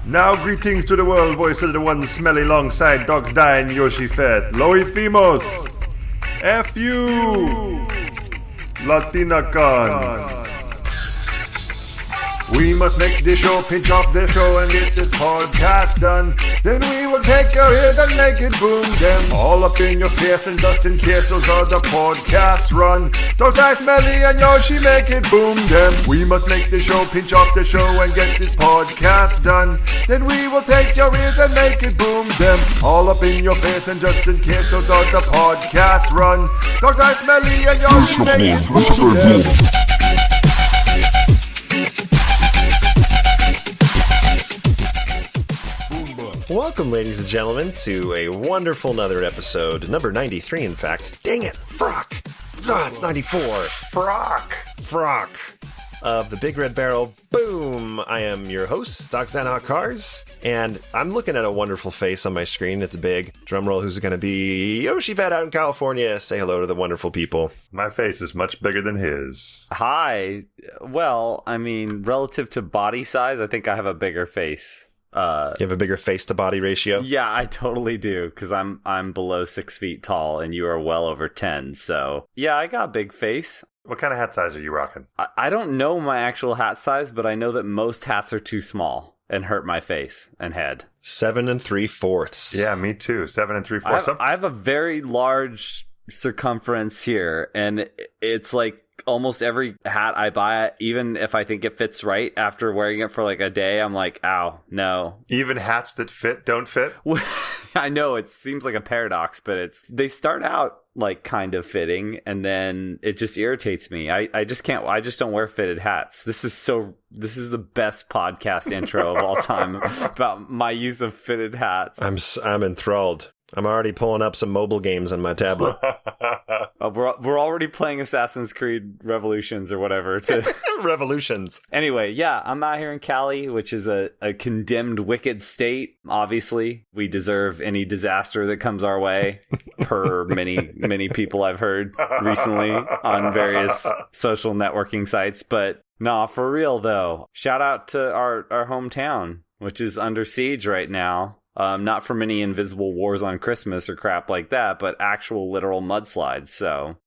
Now greetings to the world, voice of the one smelly alongside Dogsdie and Yoshifett. Loifimos! F.U. Latinacans. We must make this show, pinch off this show and get this podcast done. Then we will take your ears and make it boom them. All up in your face and just in case those other podcasts run. Dogsdie, Smelly and Yoshi make it boom them. We must make this show, pinch off the show and get this podcast done. Then we will take your ears and make it boom them. All up in your face and just in case those other podcasts run. Dogsdie, Smelly and Yoshi make it boom them. Welcome, ladies and gentlemen, to a wonderful another episode, number 93, in fact. Dang it, frock! Ah, it's 94. Frock! Of the BigRedBarel Boom! I am your host, Dogsdie Cars, and I'm looking at a wonderful face on my screen. It's big. Drumroll, who's going to be Yoshifett out in California. Say hello to the wonderful people. My face is much bigger than his. Hi. Well, I mean, relative to body size, I think I have a bigger face. You have a bigger face-to-body ratio? Yeah, I totally do, because I'm below 6 feet tall, and you are well over 10, so... Yeah, I got a big face. What kind of hat size are you rocking? I don't know my actual hat size, but I know that most hats are too small and hurt my face and head. 7 3/4. Yeah, me too. 7 3/4. I have a very large circumference here, and it's like almost every hat I buy, even if I think it fits right, after wearing it for like a day, I'm like, ow, no. Even hats that fit don't fit? I know, it seems like a paradox, but they start out like kind of fitting, and then it just irritates me. I just don't wear fitted hats. This is the best podcast intro of all time about my use of fitted hats. I'm enthralled. I'm already pulling up some mobile games on my tablet. We're already playing Assassin's Creed Revolutions or whatever. Revolutions. Anyway, yeah, I'm out here in Cali, which is a condemned, wicked state. Obviously, we deserve any disaster that comes our way, per many people I've heard recently on various social networking sites. But nah, for real though, shout out to our hometown, which is under siege right now. Not from any invisible wars on Christmas or crap like that, but actual literal mudslides. So,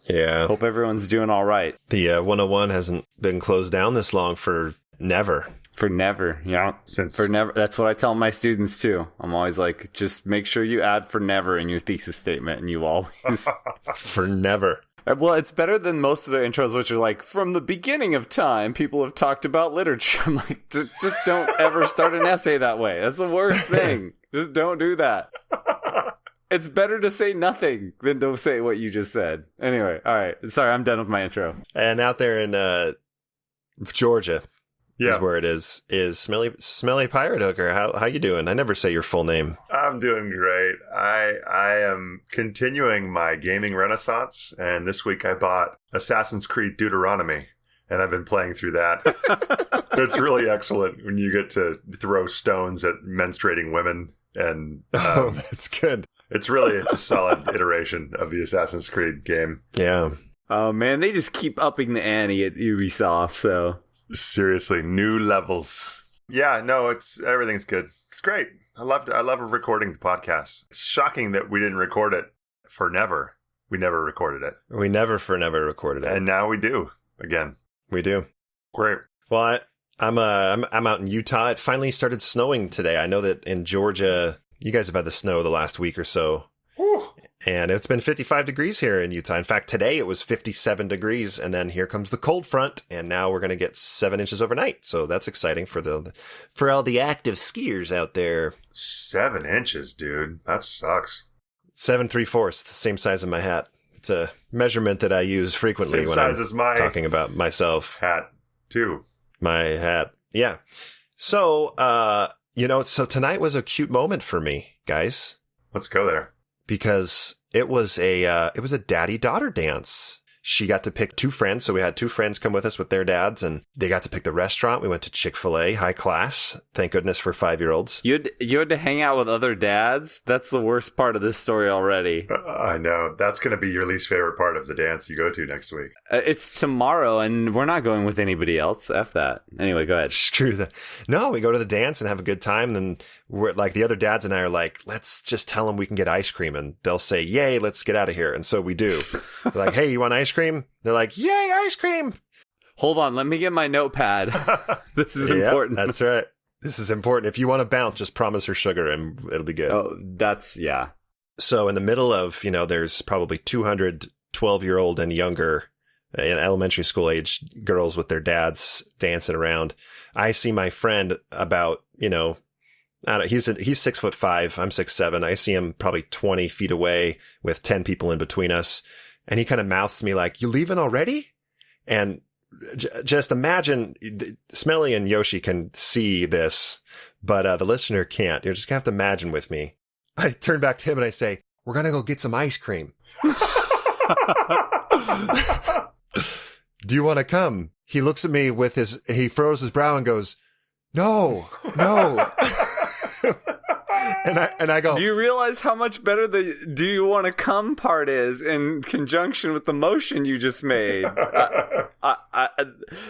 yeah, hope everyone's doing all right. The 101 hasn't been closed down this long for never. For never, yeah. For never. That's what I tell my students too. I'm always like, just make sure you add "for never" in your thesis statement, and you always for never. Well, it's better than most of their intros, which are like, from the beginning of time, people have talked about literature. I'm like, just don't ever start an essay that way. That's the worst thing. Just don't do that. It's better to say nothing than to say what you just said. Anyway, all right. Sorry, I'm done with my intro. And out there in Georgia, yeah, is where it is Smelly Pirate Hooker. How you doing? I never say your full name. I'm doing great. I am continuing my gaming renaissance, and this week I bought Assassin's Creed Deuteronomy, and I've been playing through that. It's really excellent when you get to throw stones at menstruating women, and oh, that's good. It's a solid iteration of the Assassin's Creed game. Yeah. Oh man, they just keep upping the ante at Ubisoft, so... Seriously, new levels. Yeah, no, everything's good. It's great. I love recording the podcast. It's shocking that we didn't record it for never. We never recorded it. We never recorded it. And now we do again. We do. Great. Well, I'm out in Utah. It finally started snowing today. I know that in Georgia, you guys have had the snow the last week or so. Whew. And it's been 55 degrees here in Utah. In fact, today it was 57 degrees, and then here comes the cold front, and now we're going to get 7 inches overnight. So that's exciting for all the active skiers out there. 7 inches, dude. That sucks. 7 3/4, the same size as my hat. It's a measurement that I use frequently same when size I'm as my talking about myself. Hat, too. My hat, yeah. So, so tonight was a cute moment for me, guys. Let's go there. Because it was a daddy-daughter dance. she got to pick 2 friends. So we had 2 friends come with us with their dads, and they got to pick the restaurant. We went to Chick-fil-A, high class. Thank goodness for 5-year-olds. You had to hang out with other dads? That's the worst part of this story already. I know. That's going to be your least favorite part of the dance you go to next week. It's tomorrow, and we're not going with anybody else. F that. Anyway, go ahead. Screw that. No, we go to the dance and have a good time. And we're like, the other dads and I are like, let's just tell them we can get ice cream. And they'll say, yay, let's get out of here. And so we do. We're like, hey, you want ice cream? They're like, yay, ice cream. Hold on. Let me get my notepad. This is important. That's right. This is important. If you want to bounce, just promise her sugar and it'll be good. Oh, yeah. So in the middle of, there's probably 200 12-year-old and younger in elementary school age girls with their dads dancing around. I see my friend about, I don't know, he's 6'5", I'm 6'7". I see him probably 20 feet away with 10 people in between us. And he kind of mouths me like, you leaving already? And just imagine, Smelly and Yoshi can see this, but the listener can't. You're just going to have to imagine with me. I turn back to him and I say, we're going to go get some ice cream. Do you want to come? He looks at me he furrows his brow and goes, no. And I go, do you realize how much better the do you want to come part is in conjunction with the motion you just made?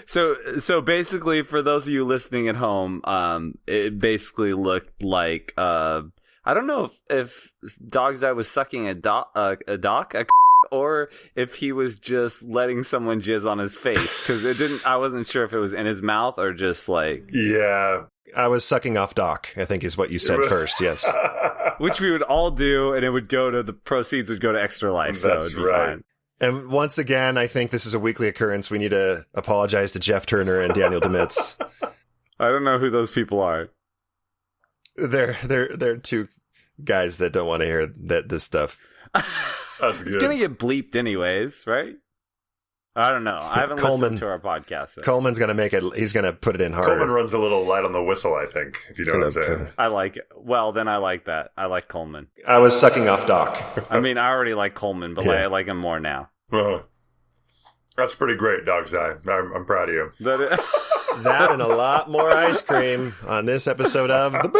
So basically, for those of you listening at home, it basically looked like, I don't know if Dogsdie was sucking a dock, or if he was just letting someone jizz on his face, because I wasn't sure if it was in his mouth or just like... Yeah. I was sucking off Doc, I think is what you said first, yes. Which we would all do, and the proceeds would go to Extra Life, so That's it'd be right. fine. And once again, I think this is a weekly occurrence. We need to apologize to Jeff Turner and Daniel Demitz. I don't know who those people are. They're 2 guys that don't want to hear this stuff. That's good. It's going to get bleeped anyways, right? I don't know. I haven't listened to our podcast. So. Coleman's going to make it. He's going to put it in harder. Coleman runs a little light on the whistle, I think, if you know what I'm saying. I like it. Well, then I like that. I like Coleman. I was sucking off Doc. I mean, I already like Coleman, but Yeah. I like him more now. That's pretty great, Dogsdie. I'm proud of you. That and a lot more ice cream on this episode of The Boo!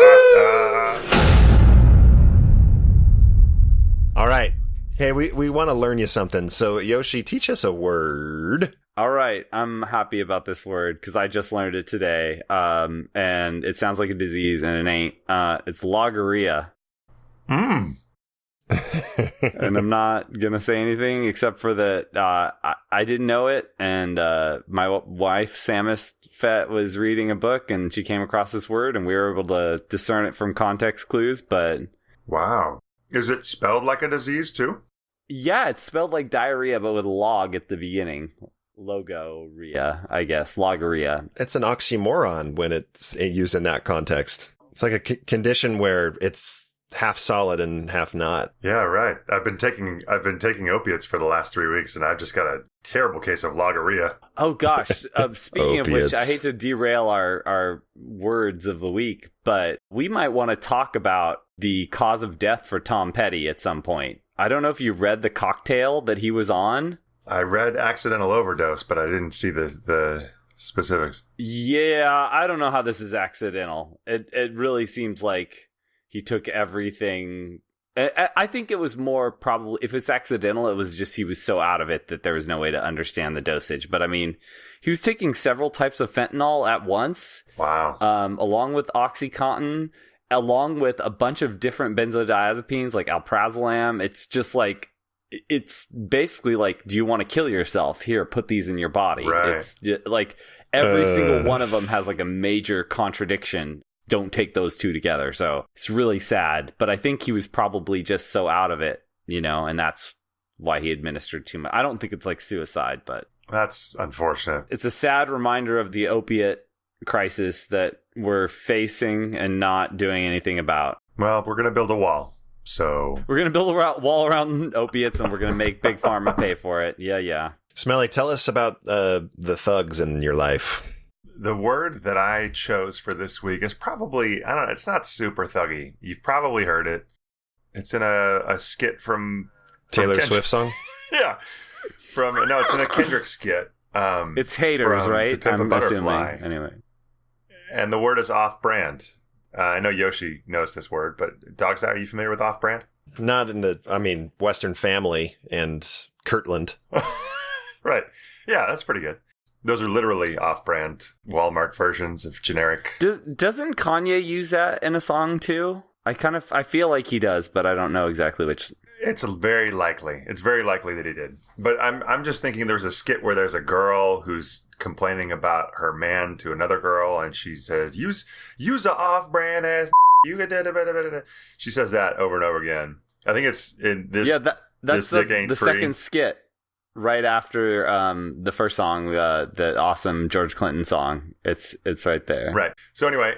All right. Hey, we want to learn you something. So, Yoshi, teach us a word. All right. I'm happy about this word because I just learned it today. And it sounds like a disease, and it ain't. It's logorrhea. Mm. And I'm not going to say anything except for that I didn't know it. And my wife, Samus Fett, was reading a book, and she came across this word, and we were able to discern it from context clues. But Wow. Is it spelled like a disease, too? yeah, it's spelled like diarrhea, but with log at the beginning. Logorrhea, I guess. Logorrhea. It's an oxymoron when it's used in that context. It's like a condition where it's half solid and half not. Yeah, right. I've been taking opiates for the last 3 weeks, and I've just got a terrible case of logorrhea. Oh, gosh. Speaking of which, I Opiates. hate to derail our words of the week, but we might want to talk about the cause of death for Tom Petty at some point. I don't know if you read the cocktail that he was on. I read accidental overdose, but I didn't see the specifics. Yeah, I don't know how this is accidental. It really seems like he took everything. I think it was more probably, if it's accidental, it was just he was so out of it that there was no way to understand the dosage. But I mean, he was taking several types of fentanyl at once. Wow. Along with OxyContin, along with a bunch of different benzodiazepines like alprazolam. It's just like, it's basically like, do you want to kill yourself? Here, put these in your body. Right. It's just, like every single one of them has like a major contradiction. Don't take those two together. So it's really sad. But I think he was probably just so out of it, and that's why he administered too much. I don't think it's like suicide, but That's unfortunate. it's a sad reminder of the opiate crisis that we're facing and not doing anything about. Well, we're going to build a wall. So We're going to build a wall around opiates, and we're going to make Big Pharma pay for it. Yeah. Smelly, tell us about the thugs in your life. the word that I chose for this week is probably, I don't know, it's not super thuggy. You've probably heard it. It's in a skit from Taylor Kendrick. Swift song? Yeah. it's in a Kendrick skit. It's haters, from right? To Pimp a I'm Butterfly. assuming. Anyway. And the word is off-brand. I know Yoshi knows this word, but Dogsdie, are you familiar with off-brand? Not in the, Western Family and Kirtland. Right. Yeah, that's pretty good. Those are literally off-brand Walmart versions of generic. Doesn't Kanye use that in a song too? I feel like he does, but I don't know exactly which. It's very likely. It's very likely that he did. But I'm just thinking there's a skit where there's a girl who's complaining about her man to another girl, and she says, use a off-brand ass. She says that over and over again. I think it's in this. Yeah, that's the free. second skit right after the first song, the awesome George Clinton song. It's right there. Right. So anyway,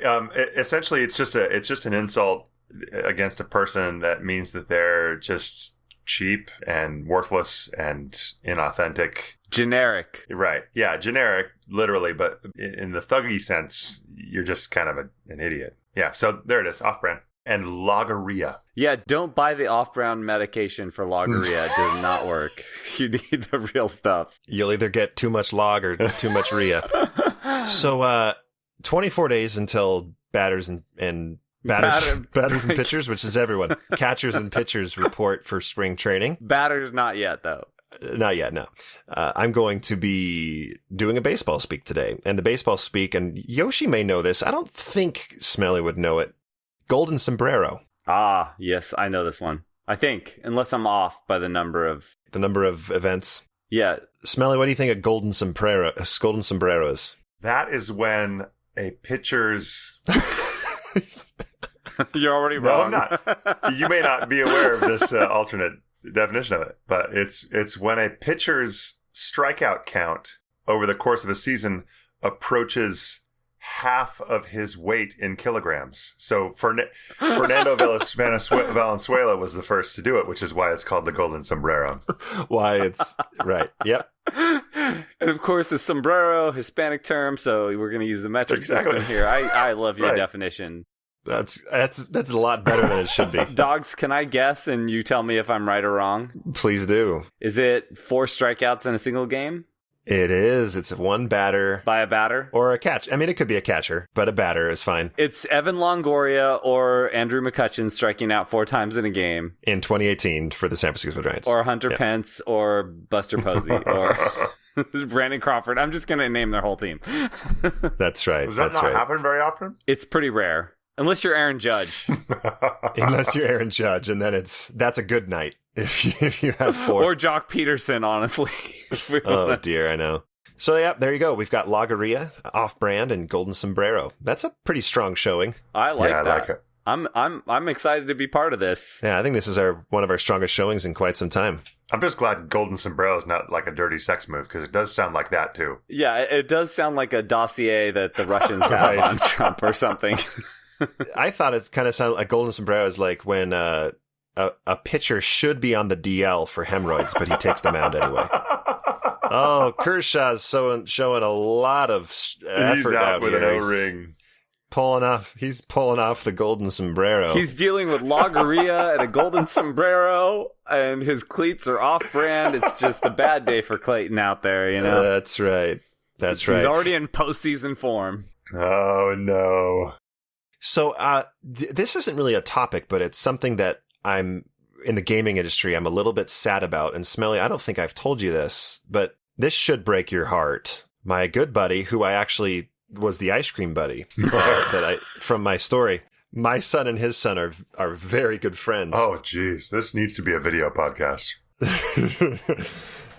essentially, it's just an insult against a person that means that they're just cheap and worthless and inauthentic. Generic. Right. Yeah, generic, literally, but in the thuggy sense, you're just kind of an idiot. Yeah, so there it is, off-brand. And logorrhea. Yeah, don't buy the off-brand medication for logorrhea. It does not work. You need the real stuff. You'll either get too much log or too much rhea. So, 24 days until batters and pitchers, which is everyone. Catchers and pitchers report for spring training. Batters, not yet, though. Not yet, no. I'm going to be doing a baseball speak today. And the baseball speak, and Yoshi may know this. I don't think Smelly would know it. Golden Sombrero. Ah, yes, I know this one. I think, unless I'm off by the number of events. Yeah. Smelly, what do you think a Golden Sombrero is? That is when a pitcher's... You're already wrong. No, I'm not. You may not be aware of this alternate definition of it, but it's when a pitcher's strikeout count over the course of a season approaches half of his weight in kilograms. So Fernando Valenzuela was the first to do it, which is why it's called the Golden Sombrero. Why it's right. Yep. And of course, the sombrero, Hispanic term, so we're going to use the metric system here. I love your definition. That's a lot better than it should be. Dogs, can I guess and you tell me if I'm right or wrong? Please do. Is it 4 strikeouts in a single game? It is. It's one batter. By a batter? Or a catch. I mean, it could be a catcher, but a batter is fine. It's Evan Longoria or Andrew McCutchen striking out 4 times in a game. In 2018 for the San Francisco Giants. Or Hunter Pence or Buster Posey or Brandon Crawford. I'm just going to name their whole team. That's right. Does that not happen very often? It's pretty rare. Unless you're Aaron Judge. Unless you're Aaron Judge, and then that's a good night if you have 4. Or Jock Peterson, honestly. Oh dear, I know. So yeah, there you go. We've got Logorrhea, Off-Brand, and Golden Sombrero. That's a pretty strong showing. I like that. I like it. I'm excited to be part of this. Yeah, I think this is one of our strongest showings in quite some time. I'm just glad Golden Sombrero is not like a dirty sex move, because it does sound like that too. Yeah, it does sound like a dossier that the Russians have on Trump or something. I thought it kind of sounded like Golden Sombrero is like when a pitcher should be on the DL for hemorrhoids, but he takes the mound anyway. Oh, Kershaw's showing a lot of effort He's out with here. an O-ring. He's pulling off the Golden Sombrero. He's dealing with Logorrhea and a Golden Sombrero, and his cleats are off-brand. It's just a bad day for Clayton out there, you know? That's right. He's He's already in postseason form. Oh, no. So this isn't really a topic, but it's something that I'm in the gaming industry. I'm a little bit sad about. And Smelly, I don't think I've told you this, but this should break your heart. My good buddy, who I actually was the ice cream buddy from my story. My son and his son are very good friends. Oh, geez, this needs to be a video podcast.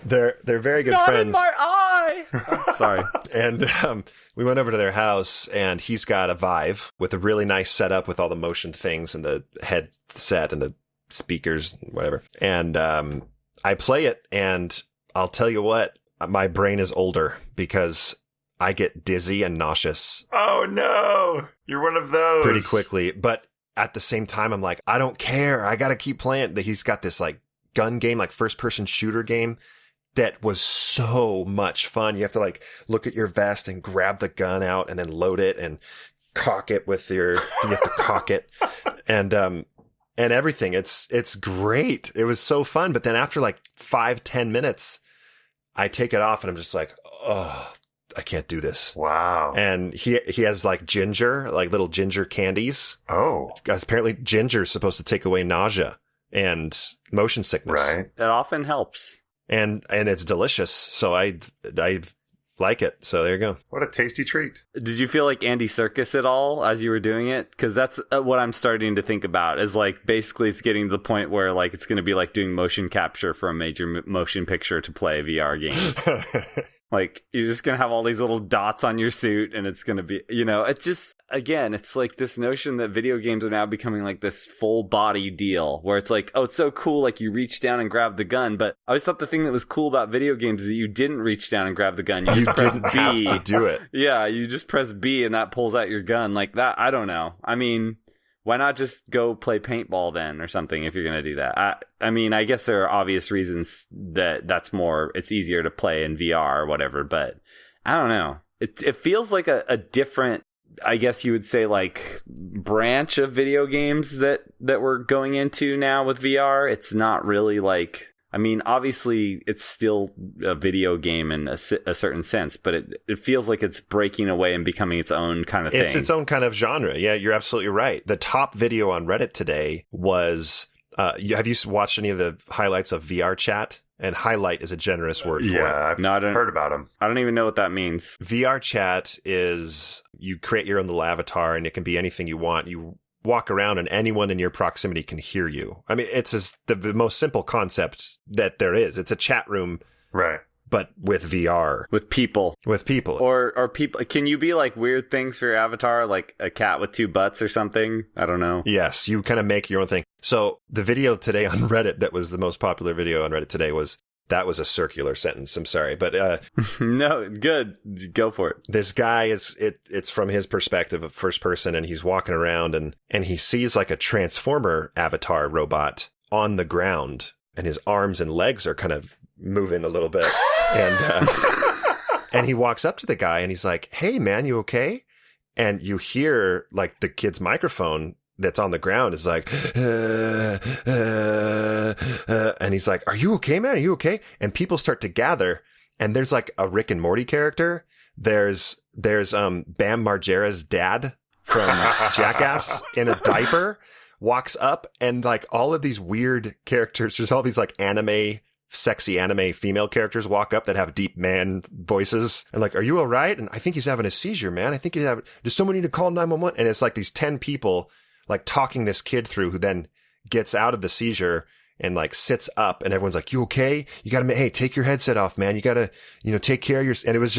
They're very good Not friends. in my eye. Oh, sorry. And we went over to their house, and he's got a Vive with a really nice setup with all the motion things and the headset and the speakers and whatever. And I play it, and I'll tell you what, my brain is older because I get dizzy and nauseous. Oh, no. You're one of those. Pretty quickly. But at the same time, I'm like, I don't care. I got to keep playing. He's got this like gun game, like first-person shooter game that was so much fun. You have to like look at your vest and grab the gun out and then load it and cock it you have to cock it and everything. It's great. It was so fun. But then after like 5-10 minutes, I take it off and I'm just like, oh, I can't do this. Wow. And he has like ginger, like little ginger candies. Oh. Guys, apparently ginger is supposed to take away nausea and motion sickness. Right. It often helps. And it's delicious. So I like it. So there you go. What a tasty treat. Did you feel like Andy Serkis at all as you were doing it? Because that's what I'm starting to think about is like basically it's getting to the point where like it's going to be like doing motion capture for a major motion picture to play VR games. Like you're just going to have all these little dots on your suit and it's going to be, it's just, again, it's like this notion that video games are now becoming like this full body deal where it's like, oh, it's so cool. Like you reach down and grab the gun. But I always thought the thing that was cool about video games is that you didn't reach down and grab the gun. You just press B. Have to do it. Yeah. You just press B and that pulls out your gun like that. I don't know. I mean, why not just go play paintball then or something if you're going to do that? I mean, I guess there are obvious reasons it's easier to play in VR or whatever, but I don't know. It feels like a different, I guess you would say, like branch of video games that we're going into now with VR. It's not really like, I mean, obviously it's still a video game in a certain sense, but it feels like it's breaking away and becoming its own kind of thing. It's its own kind of genre. Yeah, you're absolutely right. The top video on Reddit today was, have you watched any of the highlights of VR chat? And highlight is a generous word for it. Yeah, I've heard about them. I don't even know what that means. VR chat is you create your own little avatar and it can be anything you want. You walk around and anyone in your proximity can hear you. I mean, it's the most simple concept that there is. It's a chat room. Right. But with VR. With people. Or people. Can you be like weird things for your avatar? Like a cat with two butts or something? I don't know. Yes, you kind of make your own thing. So the video today on Reddit that was the most popular video on Reddit today was a circular sentence. I'm sorry. But no, good. Go for it. This guy it's from his perspective of first person and he's walking around and he sees like a Transformer avatar robot on the ground and his arms and legs are kind of moving a little bit. And he walks up to the guy and he's like, "Hey man, you okay?" And you hear like the kid's microphone that's on the ground is like, and he's like, "Are you okay, man? Are you okay?" And people start to gather and there's like a Rick and Morty character. There's Bam Margera's dad from Jackass in a diaper walks up and like all of these weird characters, there's all these like sexy anime female characters walk up that have deep man voices and like, "Are you all right?" And I think he's having a seizure, man. I think does someone need to call 911? And it's like these 10 people like talking this kid through who then gets out of the seizure and like sits up and everyone's like, "You okay? You gotta, hey, take your headset off, man. You gotta, take care of your," and it was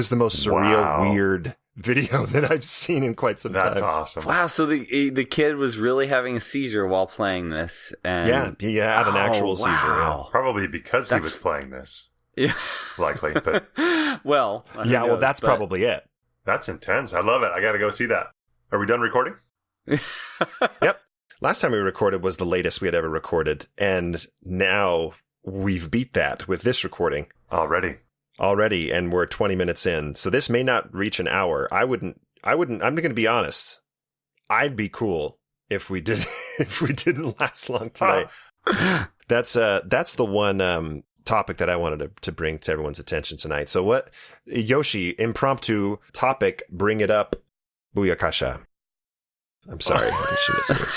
the most surreal, weird video that I've seen in quite some time. That's awesome. Wow, so the kid was really having a seizure while playing this. And yeah, he had an actual seizure. Yeah. Probably because he was playing this. Yeah. Likely, but well, that's probably it. That's intense. I love it. I got to go see that. Are we done recording? Yep. Last time we recorded was the latest we had ever recorded, and now we've beat that with this recording. Already, and we're 20 minutes in. So this may not reach an hour. I'm going to be honest. I'd be cool if we didn't last long today. That's the one topic that I wanted to bring to everyone's attention tonight. So what, Yoshi, impromptu topic, bring it up. Booyakasha. I'm sorry. I shouldn't have said it.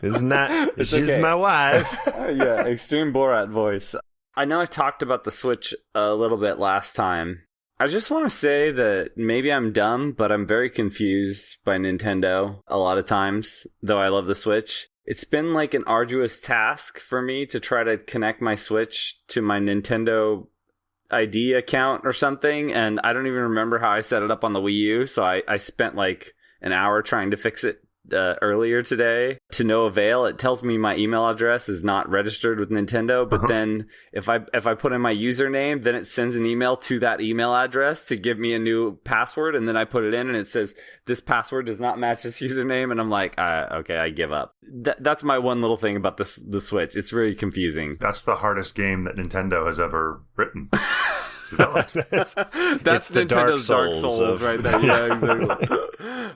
Isn't that? It's She's okay. My wife. Yeah, extreme Borat voice. I know I talked about the Switch a little bit last time. I just want to say that maybe I'm dumb, but I'm very confused by Nintendo a lot of times, though I love the Switch. It's been like an arduous task for me to try to connect my Switch to my Nintendo ID account or something, and I don't even remember how I set it up on the Wii U, so I spent like an hour trying to fix it earlier today to no avail. It tells me my email address is not registered with Nintendo, but then if I put in my username, then it sends an email to that email address to give me a new password, and then I put it in and it says this password does not match this username, and I'm like, okay, I give up. That's my one little thing about the Switch. It's very confusing. That's the hardest game that Nintendo has ever written. That's the Nintendo's Dark Souls right there. Yeah, exactly.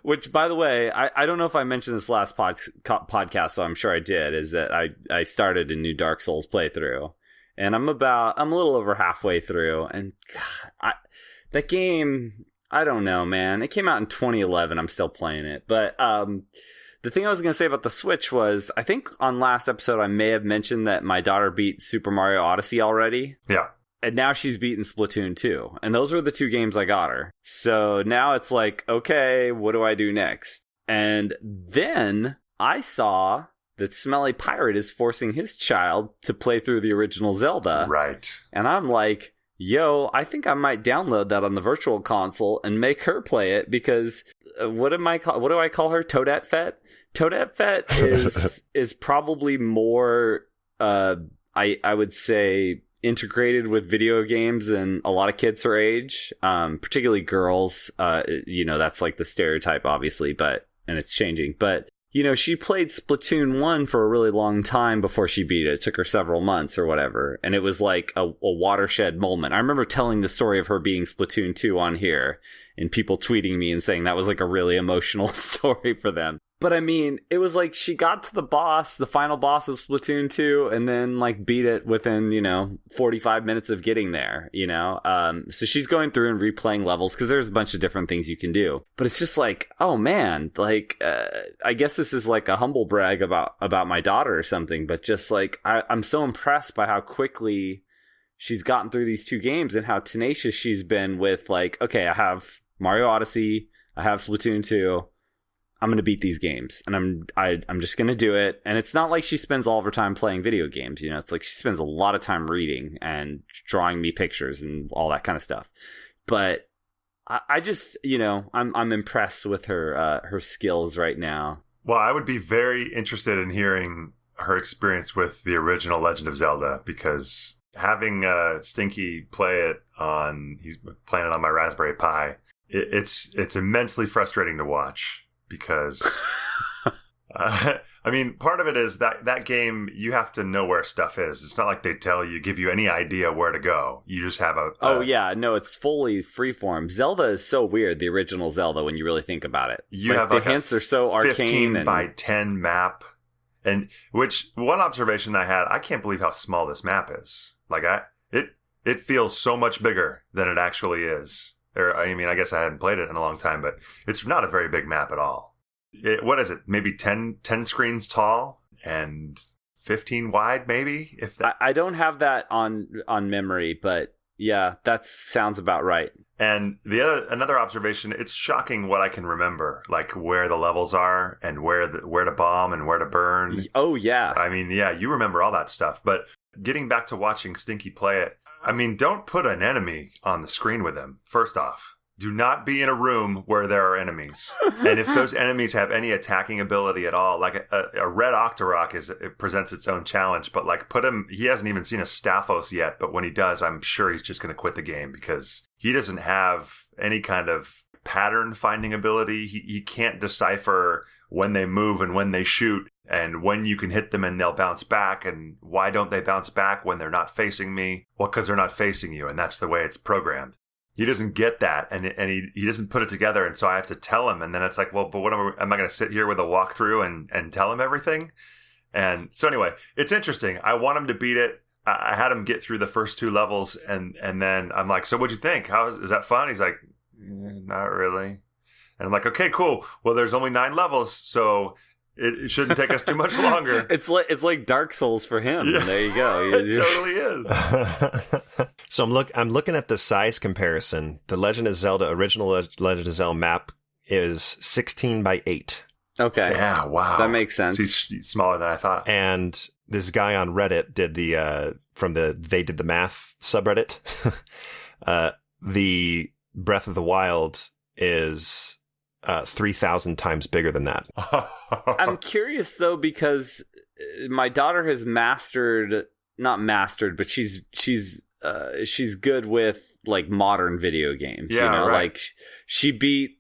Which, by the way, I don't know if I mentioned this last podcast, so I'm sure I did, is that I started a new Dark Souls playthrough. and I'm a little over halfway through, and God, that game, I don't know, man. It came out in 2011. I'm still playing it, but the thing I was going to say about the Switch was, I think on last episode I may have mentioned that my daughter beat Super Mario Odyssey already. Yeah. And now she's beaten Splatoon 2. And those were the 2 games I got her. So now it's like, okay, what do I do next? And then I saw that Smelly Pirate is forcing his child to play through the original Zelda. Right. And I'm like, yo, I think I might download that on the virtual console and make her play it, because what do I call her? Toadette Fett? Toadette Fett is probably more, I would say, integrated with video games than a lot of kids her age, particularly girls. That's like the stereotype, obviously, and it's changing. But, she played Splatoon 1 for a really long time before she beat it. It took her several months or whatever. And it was like a watershed moment. I remember telling the story of her beating Splatoon 2 on here, and people tweeting me and saying that was like a really emotional story for them. But I mean, it was like she got to the final boss of Splatoon 2, and then like beat it within, 45 minutes of getting there, So she's going through and replaying levels because there's a bunch of different things you can do. But it's just like, oh man, like, I guess this is like a humble brag about my daughter or something, but just like, I'm so impressed by how quickly she's gotten through these 2 games and how tenacious she's been with like, okay, I have Mario Odyssey, I have Splatoon 2. I'm going to beat these games, and I'm just going to do it. And it's not like she spends all of her time playing video games. It's like she spends a lot of time reading and drawing me pictures and all that kind of stuff. But I just, I'm impressed with her skills right now. Well, I would be very interested in hearing her experience with the original Legend of Zelda, because having Stinky he's playing it on my Raspberry Pi, it's immensely frustrating to watch. Because, part of it is that game, you have to know where stuff is. It's not like they give you any idea where to go. You just have it's fully freeform. Zelda is so weird, the original Zelda, when you really think about it. You have the hints are so arcane. 15 by 10 map. And one observation I had, I can't believe how small this map is. Like, it feels so much bigger than it actually is. I guess I hadn't played it in a long time, but it's not a very big map at all. What is it? Maybe 10 screens tall and 15 wide, maybe? If that... I don't have that on memory, but yeah, that sounds about right. And another observation, it's shocking what I can remember, like where the levels are and where to bomb and where to burn. Oh, yeah. You remember all that stuff. But getting back to watching Stinky play it, don't put an enemy on the screen with him, first off. Do not be in a room where there are enemies. And if those enemies have any attacking ability at all, like a red Octorok it presents its own challenge, but like he hasn't even seen a Staphos yet, but when he does, I'm sure he's just going to quit the game because he doesn't have any kind of pattern finding ability. He can't decipher when they move and when they shoot, and when you can hit them and they'll bounce back, and why don't they bounce back when they're not facing me? Well, because they're not facing you, and that's the way it's programmed. He doesn't get that, and he doesn't put it together, and so I have to tell him, and then it's like, well, but what am I going to sit here with a walkthrough and tell him everything? And so anyway, it's interesting. I want him to beat it. I had him get through the first 2 levels, and then I'm like, so what'd you think? Is that fun? He's like, not really. And I'm like, okay, cool. Well, there's only 9 levels, so it shouldn't take us too much longer. It's like Dark Souls for him. Yeah. There you go. It totally is. So I'm looking at the size comparison. The Legend of Zelda, original Legend of Zelda map is 16 by 8. Okay. Yeah, wow. That makes sense. So he's smaller than I thought. And this guy on Reddit did They Did the Math subreddit. The Breath of the Wild is 3,000 times bigger than that. I'm curious though, because my daughter has not mastered, but she's good with like modern video games. Yeah, right. Like she beat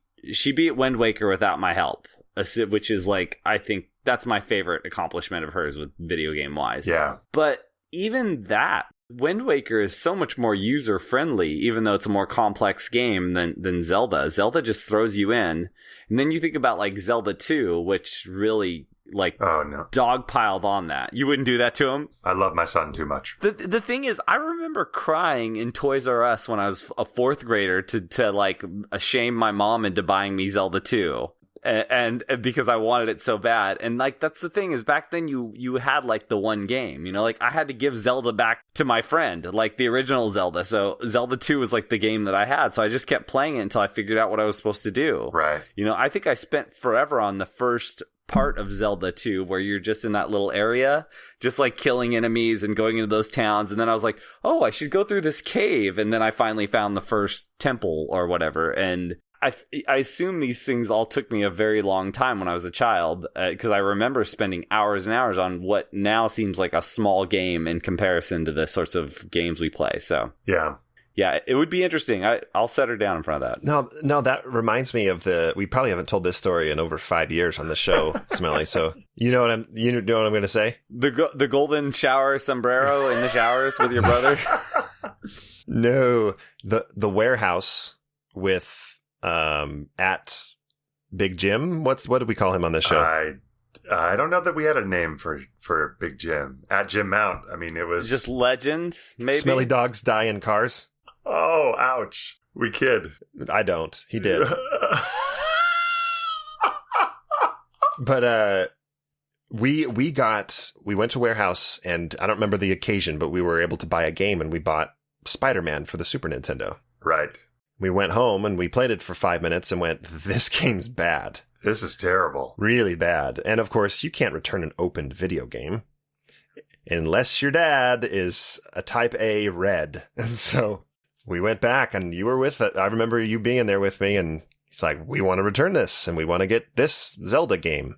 Wind Waker without my help, which is like, I think that's my favorite accomplishment of hers with video game wise. Yeah. But even that, Wind Waker is so much more user friendly, even though it's a more complex game than Zelda. Zelda just throws you in. And then you think about like Zelda 2, which really like Oh, no. dogpiled on that. You wouldn't do that to him? I love my son too much. The thing is, I remember crying in Toys R Us when I was a fourth grader to like shame my mom into buying me Zelda 2. And because I wanted it so bad. And like, that's the thing is back then you had like the one game, you know, like I had to give Zelda back to my friend, like the original Zelda. So Zelda 2 was like the game that I had. So I just kept playing it until I figured out what I was supposed to do. Right. You know, I think I spent forever on the first part of Zelda 2 where you're just in that little area, just like killing enemies and going into those towns. And then I was like, oh, I should go through this cave. And then I finally found the first temple or whatever. And I assume these things all took me a very long time when I was a child, because I remember spending hours and hours on what now seems like a small game in comparison to the sorts of games we play. So Yeah. yeah, it would be interesting. I'll set her down in front of that. No, that reminds me of we probably haven't told this story in over 5 years on the show, Smelly. So you know what I'm going to say? The golden shower sombrero in the showers with your brother. No, the warehouse with at Big Jim. What did we call him on this show? I don't know that we had a name for Big Jim. At Jim Mount. I mean, it was just legend, maybe. Smelly dogs die in cars. Oh, ouch. We kid. I don't. He did. But we went to warehouse, and I don't remember the occasion, but we were able to buy a game, and we bought Spider-Man for the Super Nintendo. Right. We went home and we played it for 5 minutes and went, this game's bad. This is terrible. Really bad. And of course, you can't return an opened video game unless your dad is a type A red. And so we went back, and you were with it. I remember you being in there with me, and he's like, we want to return this and we want to get this Zelda game.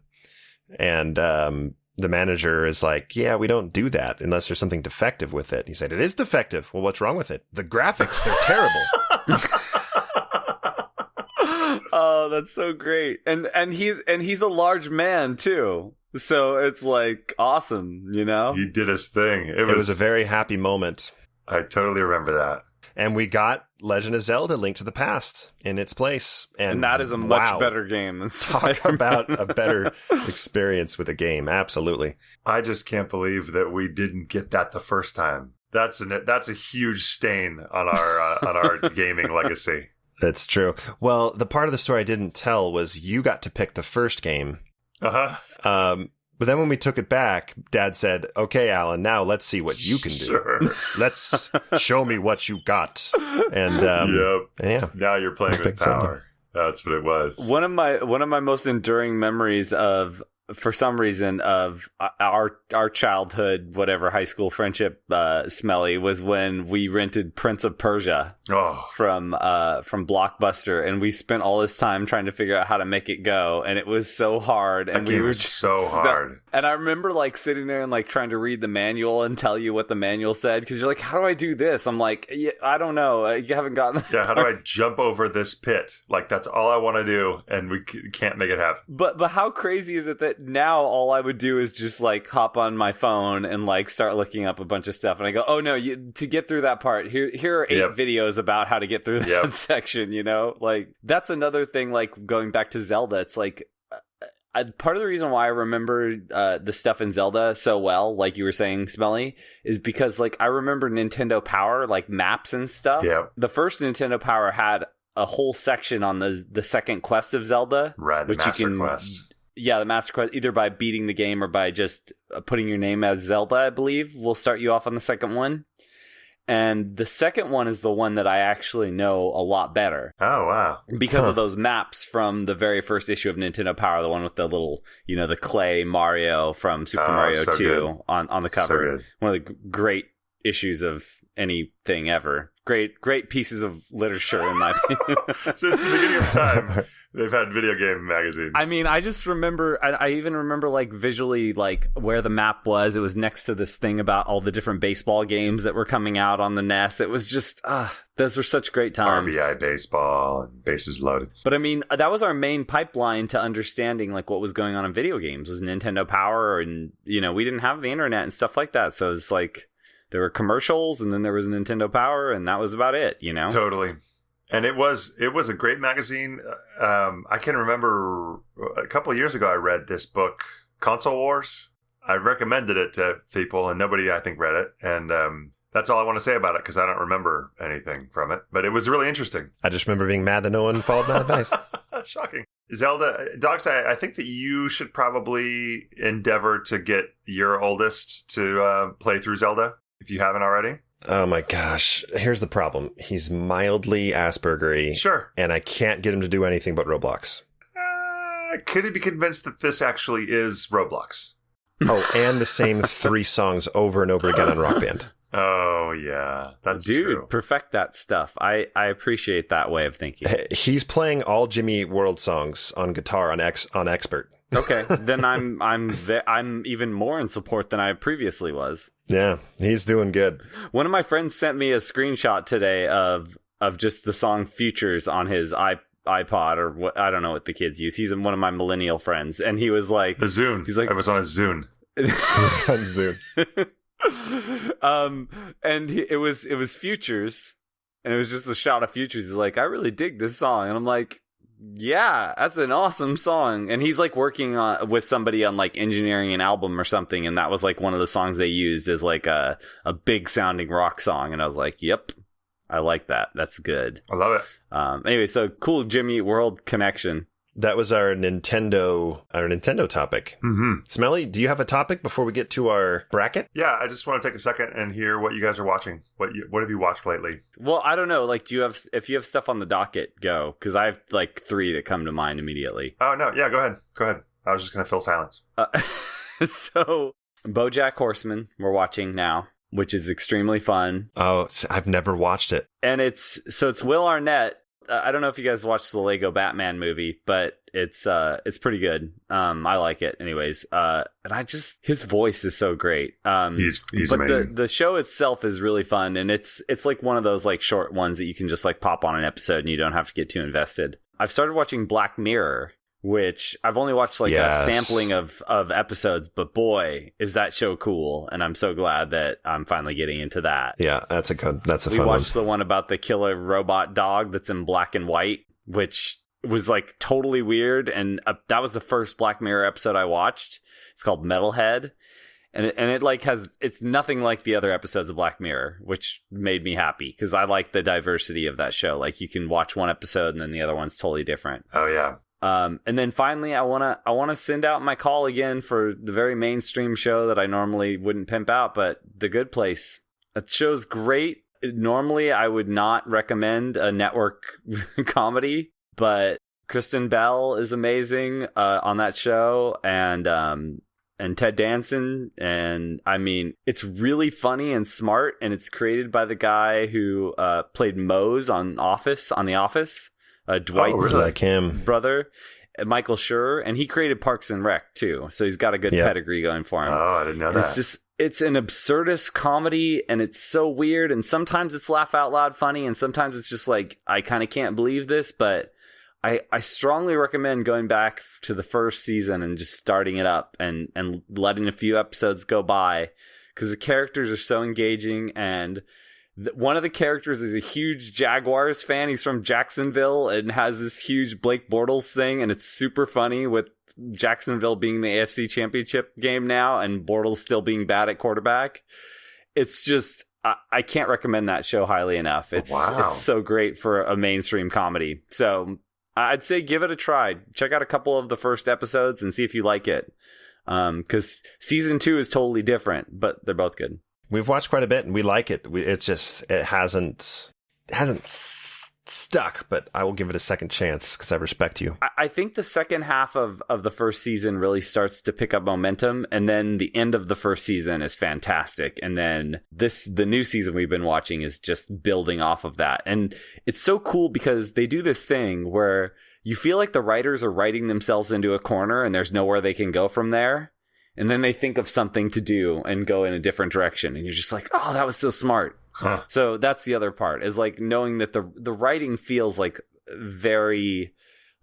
And the manager is like, yeah, we don't do that unless there's something defective with it. He said, it is defective. Well, what's wrong with it? The graphics, they're terrible. Oh, that's so great. And he's a large man too. So it's like awesome, you know? He did his thing. It was a very happy moment. I totally remember that. And we got Legend of Zelda: Link to the Past in its place. And that is a much better game than talk about a better experience with a game. Absolutely. I just can't believe that we didn't get that the first time. That's a huge stain on our gaming legacy. That's true. Well, the part of the story I didn't tell was you got to pick the first game. Uh-huh. But then when we took it back, Dad said, okay, Alan, now let's see what you can do. Sure. Let's show me what you got. And yep. Yeah. Now you're playing with power. That's what it was. One of my most enduring memories of, for some reason, of our childhood, whatever, high school friendship, Smelly, was when we rented Prince of Persia from Blockbuster, and we spent all this time trying to figure out how to make it go, and it was so hard, and we were so hard. And I remember like sitting there and like trying to read the manual and tell you what the manual said, because you're like, how do I do this? I'm like, yeah, I don't know. You haven't gotten. Yeah, how do I jump over this pit? Like, that's all I want to do, and we can't make it happen. But how crazy is it that now all I would do is just like hop on my phone and like start looking up a bunch of stuff, and I go, oh no, to get through that part, here are 8 videos about how to get through that section, you know? Like, that's another thing, like going back to Zelda, it's like part of the reason why I remember the stuff in Zelda so well, like you were saying, Smelly, is because like I remember Nintendo Power, like maps and stuff. Yeah. The first Nintendo Power had a whole section on the second quest of Zelda, right? The Master Quest. Yeah, the Master Quest, either by beating the game or by just putting your name as Zelda, I believe, will start you off on the second one. And the second one is the one that I actually know a lot better. Oh, wow. Because of those maps from the very first issue of Nintendo Power, the one with the little, you know, the clay Mario from Super Mario 2 on the cover. One of the great issues of anything ever. Great pieces of literature, in my opinion. Since the beginning of time, they've had video game magazines. I mean, I just remember, I even remember like visually like where the map was. It was next to this thing about all the different baseball games that were coming out on the NES. It was just, those were such great times. RBI baseball and bases loaded. But I mean, that was our main pipeline to understanding like what was going on in video games, was Nintendo Power, and you know, we didn't have the internet and stuff like that. So it's like there were commercials, and then there was Nintendo Power, and that was about it, you know? Totally. And it was a great magazine. I can remember a couple of years ago I read this book Console Wars. I recommended it to people, and nobody, I think, read it. And that's all I want to say about it, because I don't remember anything from it. But it was really interesting. I just remember being mad that no one followed my advice. Shocking. Zelda, Dogsdie, I think that you should probably endeavor to get your oldest to play through Zelda, if you haven't already. Oh my gosh. Here's the problem. He's mildly Asperger-y. Sure. And I can't get him to do anything but Roblox. Could he be convinced that this actually is Roblox? Oh, and the same 3 songs over and over again on Rock Band. Oh, yeah. That's true. Dude, perfect that stuff. I appreciate that way of thinking. He's playing all Jimmy Eat World songs on guitar on Expert. Okay, then I'm even more in support than I previously was. Yeah, he's doing good. One of my friends sent me a screenshot today of just the song Futures on his iPod, or what, I don't know what the kids use. He's one of my millennial friends, and he was like, the Zune. He's like, I was on a Zune. He was on Zoom. And it was Futures, and it was just a shot of Futures. He's like, I really dig this song, and I'm like, yeah, that's an awesome song. And he's like working with somebody on like engineering an album or something, and that was like one of the songs they used as like a big sounding rock song, and I was like, yep, I like that. That's good. I love it. Anyway, so cool Jimmy Eat World connection. That was our Nintendo topic. Mm-hmm. Smelly, do you have a topic before we get to our bracket? Yeah, I just want to take a second and hear what you guys are watching. What have you watched lately? Well, I don't know. Like, if you have stuff on the docket, go, because I have like 3 that come to mind immediately. Oh no, yeah, go ahead. I was just gonna fill silence. So, BoJack Horseman, we're watching now, which is extremely fun. Oh, I've never watched it. And it's Will Arnett. I don't know if you guys watched the Lego Batman movie, but it's pretty good. I like it anyways. And his voice is so great. He's but amazing. the show itself is really fun, and it's like one of those like short ones that you can just like pop on an episode and you don't have to get too invested. I've started watching Black Mirror, which I've only watched like a sampling of episodes, but boy, is that show cool. And I'm so glad that I'm finally getting into that. Yeah, that's a fun one. We watched the one about the killer robot dog that's in black and white, which was like totally weird. And that was the first Black Mirror episode I watched. It's called Metalhead. And it like it's nothing like the other episodes of Black Mirror, which made me happy because I like the diversity of that show. Like you can watch one episode and then the other one's totally different. Oh yeah. And then finally, I wanna send out my call again for the very mainstream show that I normally wouldn't pimp out, but The Good Place. That show's great. Normally, I would not recommend a network comedy, but Kristen Bell is amazing on that show, and Ted Danson, and I mean, it's really funny and smart, and it's created by the guy who played Mose on The Office. Dwight's brother, Michael Schur, and he created Parks and Rec too, so he's got a good pedigree going for him. Oh, I didn't know that. It's an absurdist comedy, and it's so weird, and sometimes it's laugh out loud funny, and sometimes it's just like, I kind of can't believe this, but I strongly recommend going back to the first season and just starting it up and letting a few episodes go by, because the characters are so engaging, and one of the characters is a huge Jaguars fan. He's from Jacksonville and has this huge Blake Bortles thing, and it's super funny with Jacksonville being the AFC Championship game now and Bortles still being bad at quarterback. It's just, I can't recommend that show highly enough. It's so great for a mainstream comedy. So I'd say give it a try. Check out a couple of the first episodes and see if you like it. Because season 2 is totally different, but they're both good. We've watched quite a bit and we like it. It hasn't stuck, but I will give it a second chance because I respect you. I think the second half of the first season really starts to pick up momentum, and then the end of the first season is fantastic, and then the new season we've been watching is just building off of that. And it's so cool because they do this thing where you feel like the writers are writing themselves into a corner and there's nowhere they can go from there. And then they think of something to do and go in a different direction. And you're just like, oh, that was so smart. Huh. So that's the other part, is like knowing that the writing feels like very,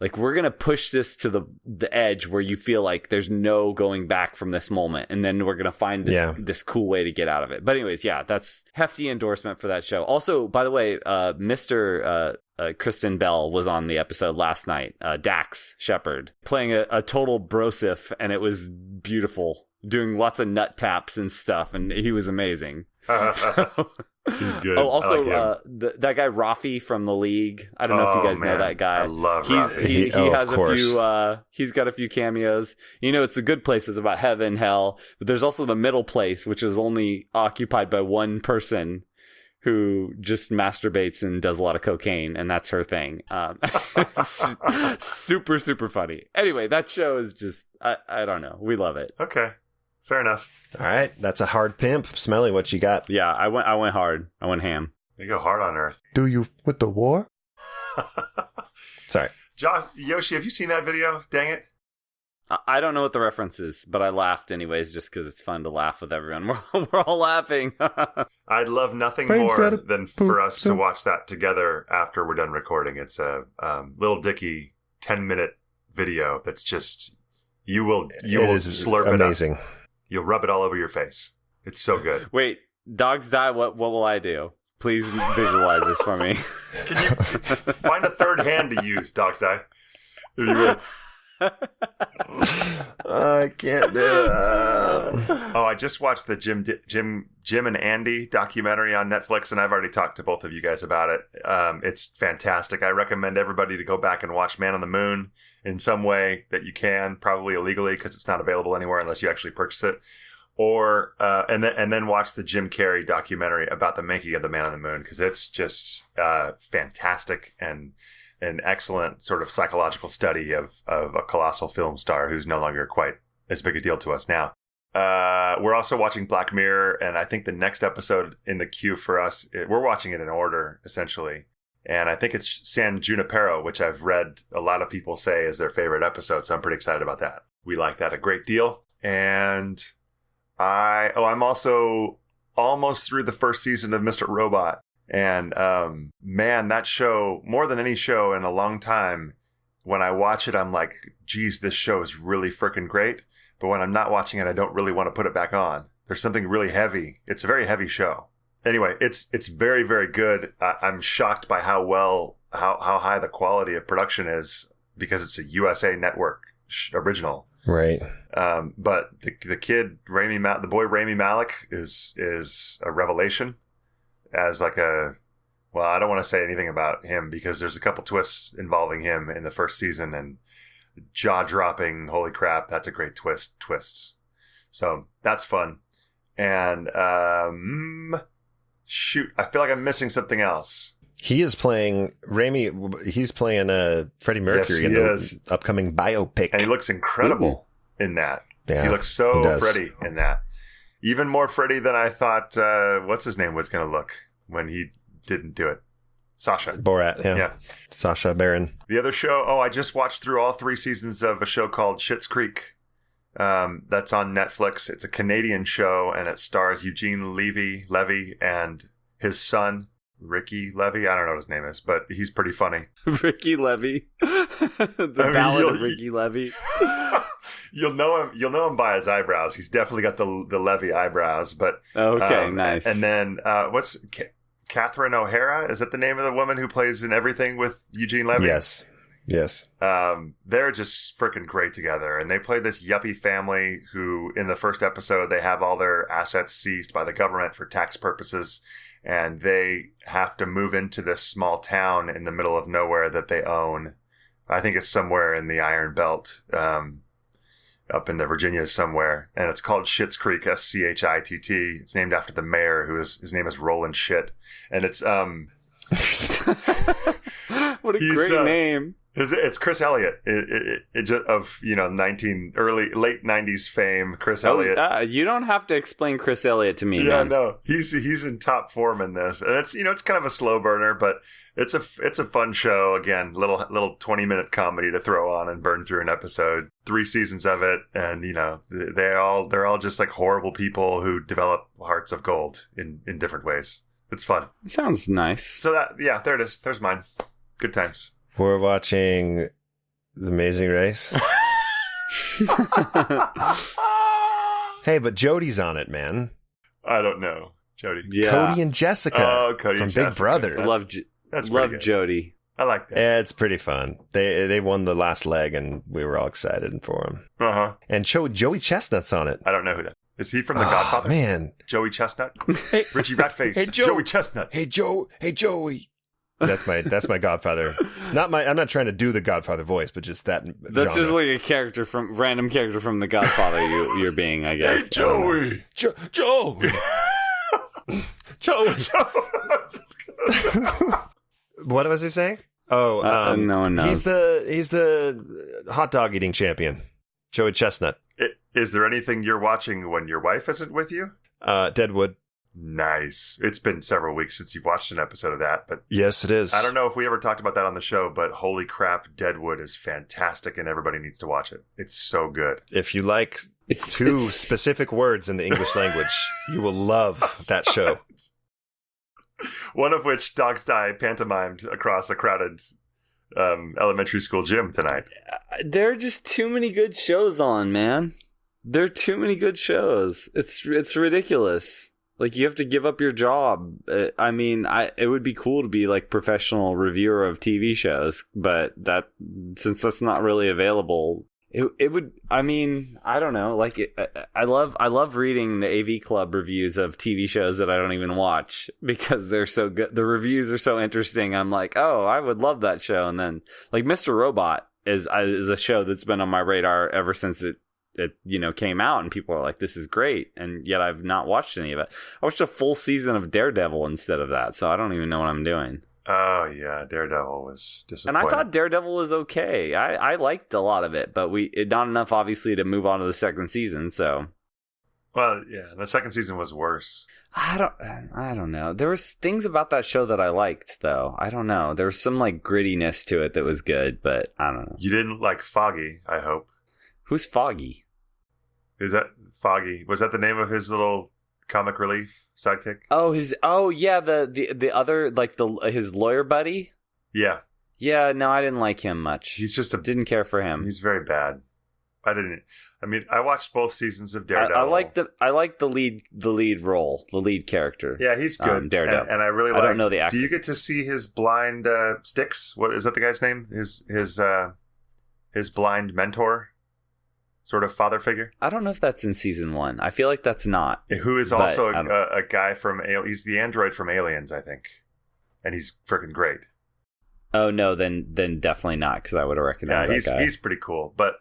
like we're going to push this to the edge where you feel like there's no going back from this moment. And then we're going to find this cool way to get out of it. But anyways, yeah, that's hefty endorsement for that show. Also, by the way, Mr. Kristen Bell was on the episode last night, Dax Shepard, playing a total brosif, and it was beautiful, doing lots of nut taps and stuff, and he was amazing. He's good. Oh, also, I like that guy Rafi from the League. I don't know if you guys know that guy. I love Rafi. He has of course. he's got a few cameos. It's a good place. It's about heaven, hell, but there's also the middle place, which is only occupied by one person who just masturbates and does a lot of cocaine, and that's her thing. It's super, super funny. Anyway, that show is just, I don't know. We love it. Okay. Fair enough. All right. That's a hard pimp. Smelly, what you got? Yeah, I went hard. I went ham. You go hard on Earth. Do you with the war? Sorry. Yoshi, have you seen that video? Dang it. I don't know what the reference is, but I laughed anyways just because it's fun to laugh with everyone. We're all laughing. I'd love nothing Brain's more gotta than for us to watch that together after we're done recording. It's a Little Dicky 10-minute video that's just, you will slurp amazing. It up. You'll rub it all over your face. It's so good. Wait, Dogsdie, what will I do? Please visualize this for me. Can you find a third hand to use, Dogsdie? If you would. I can't do it. Oh, I just watched the Jim and Andy documentary on Netflix, and I've already talked to both of you guys about it. It's fantastic. I recommend everybody to go back and watch Man on the Moon in some way that you can, probably illegally because it's not available anywhere unless you actually purchase it. Or and then watch the Jim Carrey documentary about the making of the Man on the Moon, because it's just fantastic and an excellent sort of psychological study of a colossal film star who's no longer quite as big a deal to us now. We're also watching Black Mirror, and I think the next episode in the queue for us, we're watching it in order, essentially. And I think it's San Junipero, which I've read a lot of people say is their favorite episode, so I'm pretty excited about that. We like that a great deal. And I'm also almost through the first season of Mr. Robot. And man, that show, more than any show in a long time, when I watch it, I'm like, geez, this show is really freaking great. But when I'm not watching it, I don't really want to put it back on. There's something really heavy. It's a very heavy show. Anyway, it's very, very good. I'm shocked by how high the quality of production is, because it's a USA Network original. Right. But the kid, the boy Rami Malek is a revelation. As like I don't want to say anything about him because there's a couple twists involving him in the first season, and jaw-dropping, holy crap, that's a great twists. So that's fun. And shoot, I feel like I'm missing something else. He is playing he's playing Freddie Mercury in the upcoming biopic. And he looks incredible in that. Yeah, he looks so Freddie in that. Even more Freddie than I thought, what's his name was going to look when he didn't do it. Sacha. Borat, yeah. Sacha Baron. The other show, I just watched through all 3 seasons of a show called Schitt's Creek. That's on Netflix. It's a Canadian show, and it stars Eugene Levy and his son, Ricky Levy. I don't know what his name is, but he's pretty funny. Ricky Levy. Ballad of Ricky Levy. You'll know him by his eyebrows. He's definitely got the Levy eyebrows. But okay, nice. And then what's Catherine O'Hara? Is that the name of the woman who plays in everything with Eugene Levy? Yes. They're just freaking great together, and they play this yuppie family who, in the first episode, they have all their assets seized by the government for tax purposes, and they have to move into this small town in the middle of nowhere that they own. I think it's somewhere in the Iron Belt. Up in the Virginia somewhere, and it's called Schitt's Creek, Schitt. It's named after the mayor, his name is Roland Schitt, and it's what a great name. It's Chris Elliott, of late 90s fame. Chris Elliott. You don't have to explain Chris Elliott to me. Yeah, man. no, he's in top form in this, and it's kind of a slow burner, but it's a fun show. Again, little 20-minute comedy to throw on and burn through an episode. 3 seasons of it, and they're all just like horrible people who develop hearts of gold in different ways. It's fun. It sounds nice. So there it is. There's mine. Good times. We're watching The Amazing Race. Hey, but Jody's on it, man. I don't know. Jody. Yeah. Cody and Jessica Cody from and Big Jessica. Brother. Love That's Jody. I like that. Yeah, it's pretty fun. They won the last leg, and we were all excited for him. Uh-huh. And Joey Chestnut's on it. I don't know who that is. He from The Godfather? Man. Joey Chestnut? Richie Ratface. Hey, Joey Chestnut. Hey, Joey. That's my Godfather. I'm not trying to do the Godfather voice, but just that. That's just like a random character from The Godfather. You're being, I guess. Hey, Joey. Joey. Joey. What was he saying? Oh, no one knows. He's the hot dog eating champion, Joey Chestnut. Is there anything you're watching when your wife isn't with you? Deadwood. Nice. It's been several weeks since you've watched an episode of that, but Yes, it is. I don't know if we ever talked about that on the show, but holy crap, Deadwood is fantastic and everybody needs to watch it. It's so good. If you like two specific words in the English language, you will love that show. One of which Dogsdie pantomimed across a crowded elementary school gym tonight. There are just too many good shows on, man. There are too many good shows. It's ridiculous. Like, you have to give up your job. I mean, it would be cool to be like professional reviewer of TV shows, but since that's not really available, it would. I mean, I don't know. Like, I love reading the AV Club reviews of TV shows that I don't even watch because they're so good. The reviews are so interesting. I'm like, oh, I would love that show. And then, like, Mr. Robot is a show that's been on my radar ever since it came out, and people are like, this is great, and yet I've not watched any of it. I watched a full season of Daredevil instead of that, so I don't even know what I'm doing. Oh yeah, Daredevil was disappointing. And I thought Daredevil was okay. I liked a lot of it, but not enough obviously to move on to the second season. So, well, yeah, the second season was worse. I don't know. There was things about that show that I liked, though. I don't know. There was some like grittiness to it that was good, but I don't know. You didn't like Foggy, I hope. Who's Foggy? Is that Foggy? Was that the name of his little comic relief sidekick? Oh yeah, the other, like his lawyer buddy? Yeah. Yeah, no, I didn't like him much. He's just didn't care for him. He's very bad. I watched both seasons of Daredevil. I like the lead role, the lead character. Yeah, he's good. Daredevil. And I really like. I don't know the actor. Do you get to see his blind Styx? What is that the guy's name? His blind mentor? Sort of father figure? I don't know if that's in season 1. I feel like that's not. Who is also a guy from... He's the android from Aliens, I think. And he's freaking great. Oh, no, then definitely not, because I would have recognized that guy. He's pretty cool. But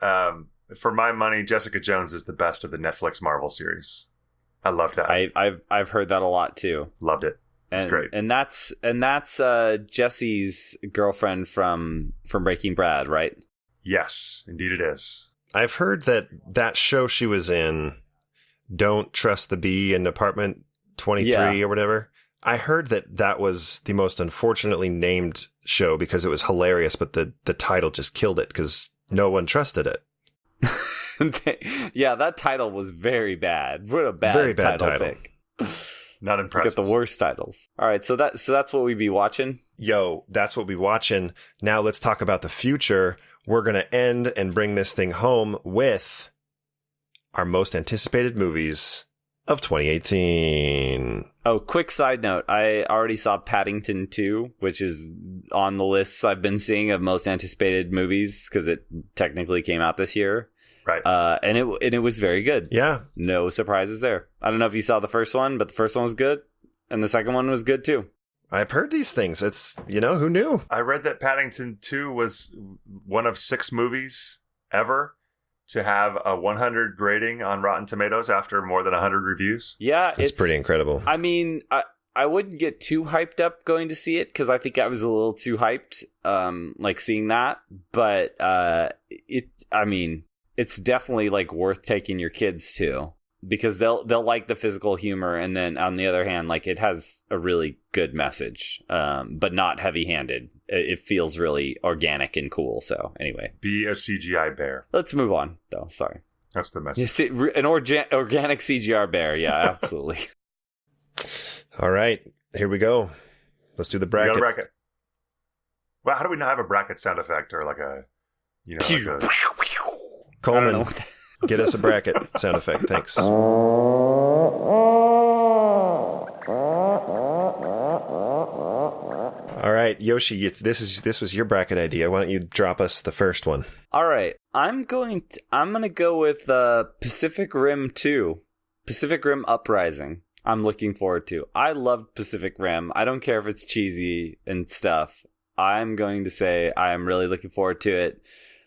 for my money, Jessica Jones is the best of the Netflix Marvel series. I loved that. I've heard that a lot, too. Loved it. It's great. And that's Jesse's girlfriend from Breaking Bad, right? Yes, indeed it is. I've heard that show she was in, Don't Trust the Bee in Apartment 23 or whatever. I heard that was the most unfortunately named show because it was hilarious, but the title just killed it because no one trusted it. Yeah, that title was very bad. What a very bad title pick. Not impressive. Got the worst titles. All right, so that's what we'd be watching. Yo, that's what we watching. Now let's talk about the future. We're going to end and bring this thing home with our most anticipated movies of 2018. Oh, quick side note. I already saw Paddington 2, which is on the lists I've been seeing of most anticipated movies because it technically came out this year. Right. And it was very good. Yeah. No surprises there. I don't know if you saw the first one, but the first one was good. And the second one was good too. I've heard these things. It's, who knew? I read that Paddington 2 was one of 6 movies ever to have a 100 rating on Rotten Tomatoes after more than 100 reviews. Yeah. It's pretty incredible. I mean, I wouldn't get too hyped up going to see it because I think I was a little too hyped, like seeing that. But it's definitely like worth taking your kids to. Because they'll like the physical humor, and then on the other hand, like it has a really good message, but not heavy-handed. It feels really organic and cool. So anyway, be a CGI bear. Let's move on, though. Sorry, that's the message. You see, an organic CGI bear, yeah, absolutely. All right, here we go. Let's do the bracket. We got a bracket. Well, how do we not have a bracket sound effect or like a, Coleman? Get us a bracket sound effect. Thanks. All right. Yoshi, this was your bracket idea. Why don't you drop us the first one? All right, I'm gonna go with Pacific Rim 2, Pacific Rim Uprising. I'm looking forward to. I love Pacific Rim. I don't care if it's cheesy and stuff. I'm going to say I am really looking forward to it.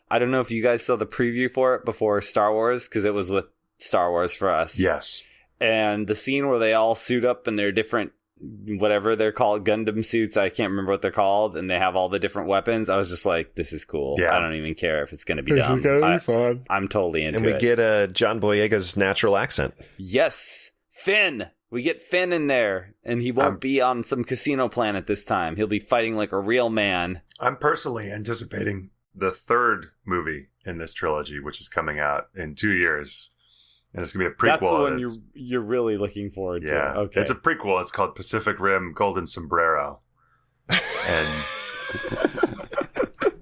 I don't know if you guys saw the preview for it before Star Wars, because it was with Star Wars for us. Yes. And the scene where they all suit up in their different, whatever they're called, Gundam suits, I can't remember what they're called, and they have all the different weapons. I was just like, this is cool. Yeah. I don't even care if it's going to be dumb. This is going to be fun. I'm totally into it. And we get John Boyega's natural accent. Yes. Finn. We get Finn in there, and he won't be on some casino planet this time. He'll be fighting like a real man. I'm personally anticipating the third movie in this trilogy, which is coming out in 2 years. And it's going to be a prequel. That's the one you're really looking forward to. Yeah. Okay. It's a prequel. It's called Pacific Rim Golden Sombrero. And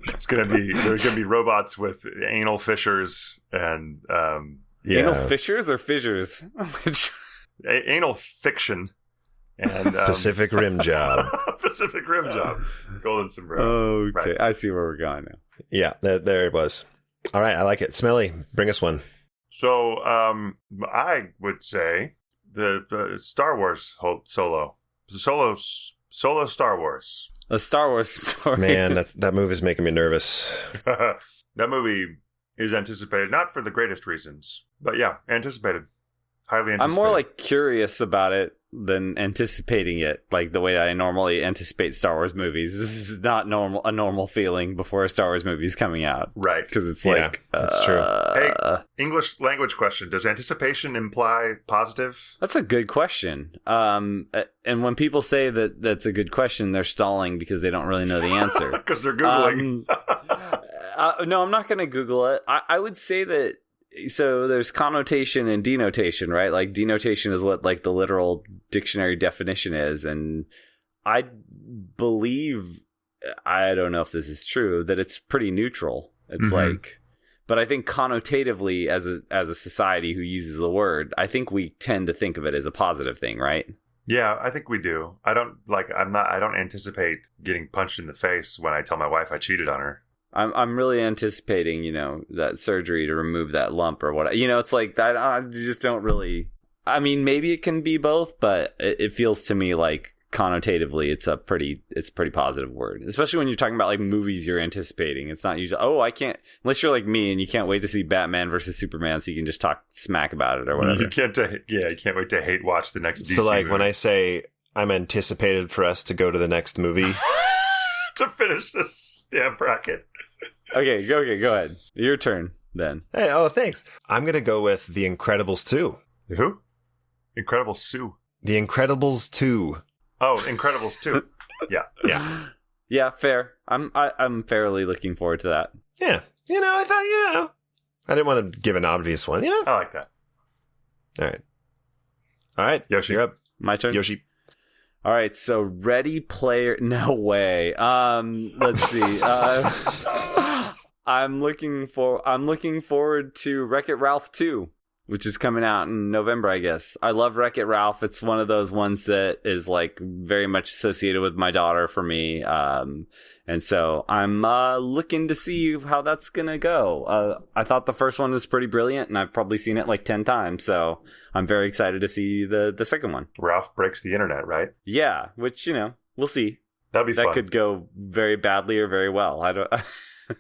there's going to be robots with anal fissures and anal fissures or fissures? Anal fiction and Pacific Rim job. Pacific Rim job. Golden Sombrero. Okay. Right. I see where we're going now. Yeah, there it was. All right, I like it. Smelly, bring us one. So, I would say the Star Wars solo Star Wars. A Star Wars story. Man, that movie is making me nervous. That movie is anticipated, not for the greatest reasons, but yeah, anticipated. Highly anticipated. I'm more like curious about it than anticipating it, like the way I normally anticipate Star Wars movies. This is not a normal feeling before a Star Wars movie is coming out. Right. Because it's like... that's true. Hey, English language question. Does anticipation imply positive? That's a good question. And when people say that that's a good question, they're stalling because they don't really know the answer. Because they're Googling. No, I'm not going to Google it. I would say that, so there's connotation and denotation, right? Like denotation is what like the literal dictionary definition is. And I believe, I don't know if this is true, that it's pretty neutral. It's like, but I think connotatively as a society who uses the word, I think we tend to think of it as a positive thing, right? Yeah, I think we do. I don't anticipate getting punched in the face when I tell my wife I cheated on her. I'm really anticipating, that surgery to remove that lump or what. It's like that. I just don't really. I mean, maybe it can be both, but it feels to me like connotatively, it's a pretty positive word, especially when you're talking about like movies you're anticipating. It's not usually, I can't, unless you're like me and you can't wait to see Batman versus Superman, so you can just talk smack about it or whatever. You can't wait to hate watch the next DC So like movie. when I say I'm anticipated for us to go to the next movie to finish this damn bracket. Okay, go ahead. Your turn then. Hey, thanks. I'm gonna go with The Incredibles 2. Who? Incredible Sue. The Incredibles 2. Oh, Incredibles 2. Yeah. Yeah, fair. I'm fairly looking forward to that. Yeah. I thought, I didn't want to give an obvious one, I like that. All right. Yoshi. You're up. My turn? Yoshi. All right, so Ready Player... No way. Let's see. I'm looking forward to Wreck-It Ralph 2, which is coming out in November, I guess. I love Wreck-It Ralph. It's one of those ones that is like very much associated with my daughter for me. And so I'm looking to see how that's going to go. I thought the first one was pretty brilliant, and I've probably seen it like 10 times. So I'm very excited to see the second one. Ralph breaks the internet, right? Yeah, which, we'll see. That'd be fun. That could go very badly or very well. I don't...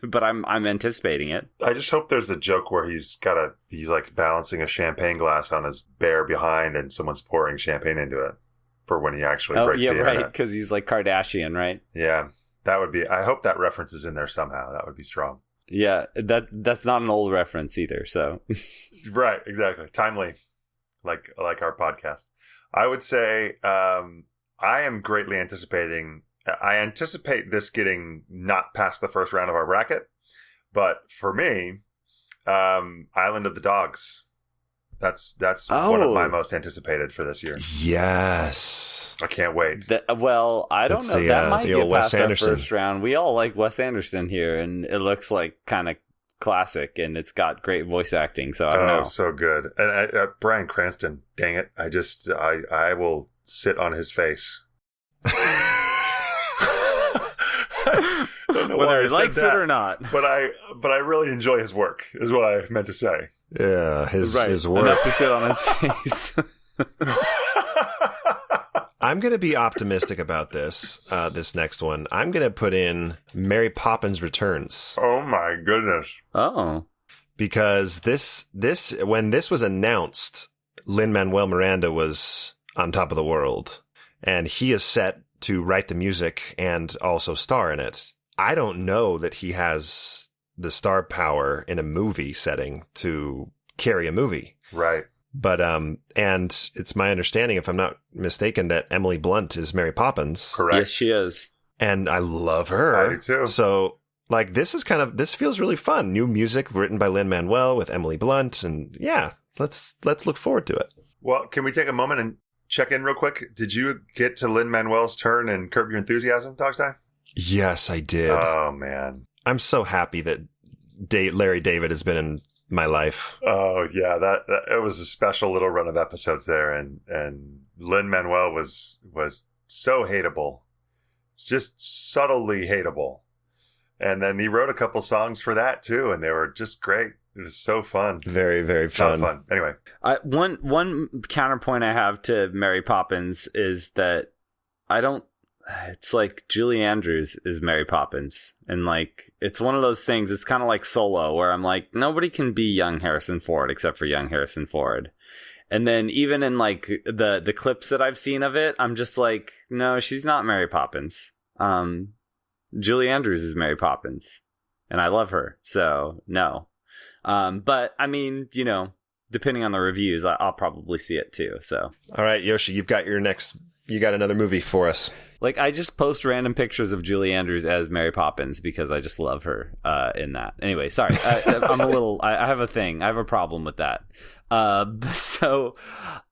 But I'm anticipating it. I just hope there's a joke where he's like balancing a champagne glass on his bare behind and someone's pouring champagne into it for when he actually breaks the internet. Right, because he's like Kardashian, right? Yeah, that would be. I hope that reference is in there somehow. That would be strong. Yeah, that's not an old reference either. So, right, exactly, timely, like our podcast. I would say I am greatly anticipating. I anticipate this getting not past the first round of our bracket, but for me, Island of the Dogs. That's one of my most anticipated for this year. Yes, I can't wait. I don't know. That might get past our first round. We all like Wes Anderson here, and it looks like kind of classic, and it's got great voice acting. So I don't know. So good. And Bryan Cranston, dang it! I will sit on his face. Whether I he said likes that, it or not. But I really enjoy his work, is what I meant to say. Yeah, his work. Enough to sit on his face. I'm going to be optimistic about this next one. I'm going to put in Mary Poppins Returns. Oh my goodness. Oh. Because when this was announced, Lin-Manuel Miranda was on top of the world. And he is set to write the music and also star in it. I don't know that he has the star power in a movie setting to carry a movie. Right. But, and it's my understanding, if I'm not mistaken, that Emily Blunt is Mary Poppins. Correct. Yes, she is. And I love her. I do too. So, like, this feels really fun. New music written by Lin-Manuel with Emily Blunt. And yeah, let's look forward to it. Well, can we take a moment and check in real quick? Did you get to Lin-Manuel's turn and Curb Your Enthusiasm, Dogsdie? Yes, I did. Oh, man. I'm so happy that Larry David has been in my life. Oh, yeah. That it was a special little run of episodes there. And Lin-Manuel was so hateable. Just subtly hateable. And then he wrote a couple songs for that, too. And they were just great. It was so fun. Very, very fun. Anyway. One counterpoint I have to Mary Poppins is that it's like Julie Andrews is Mary Poppins. And like, it's one of those things, it's kind of like Solo, where I'm like, nobody can be young Harrison Ford except for young Harrison Ford. And then even in like the clips that I've seen of it, I'm just like, no, she's not Mary Poppins. Julie Andrews is Mary Poppins. And I love her. So no. But I mean, depending on the reviews, I'll probably see it too. So, all right, Yoshi, you got another movie for us. Like, I just post random pictures of Julie Andrews as Mary Poppins because I just love her in that. Anyway, sorry, I have a thing. I have a problem with that. So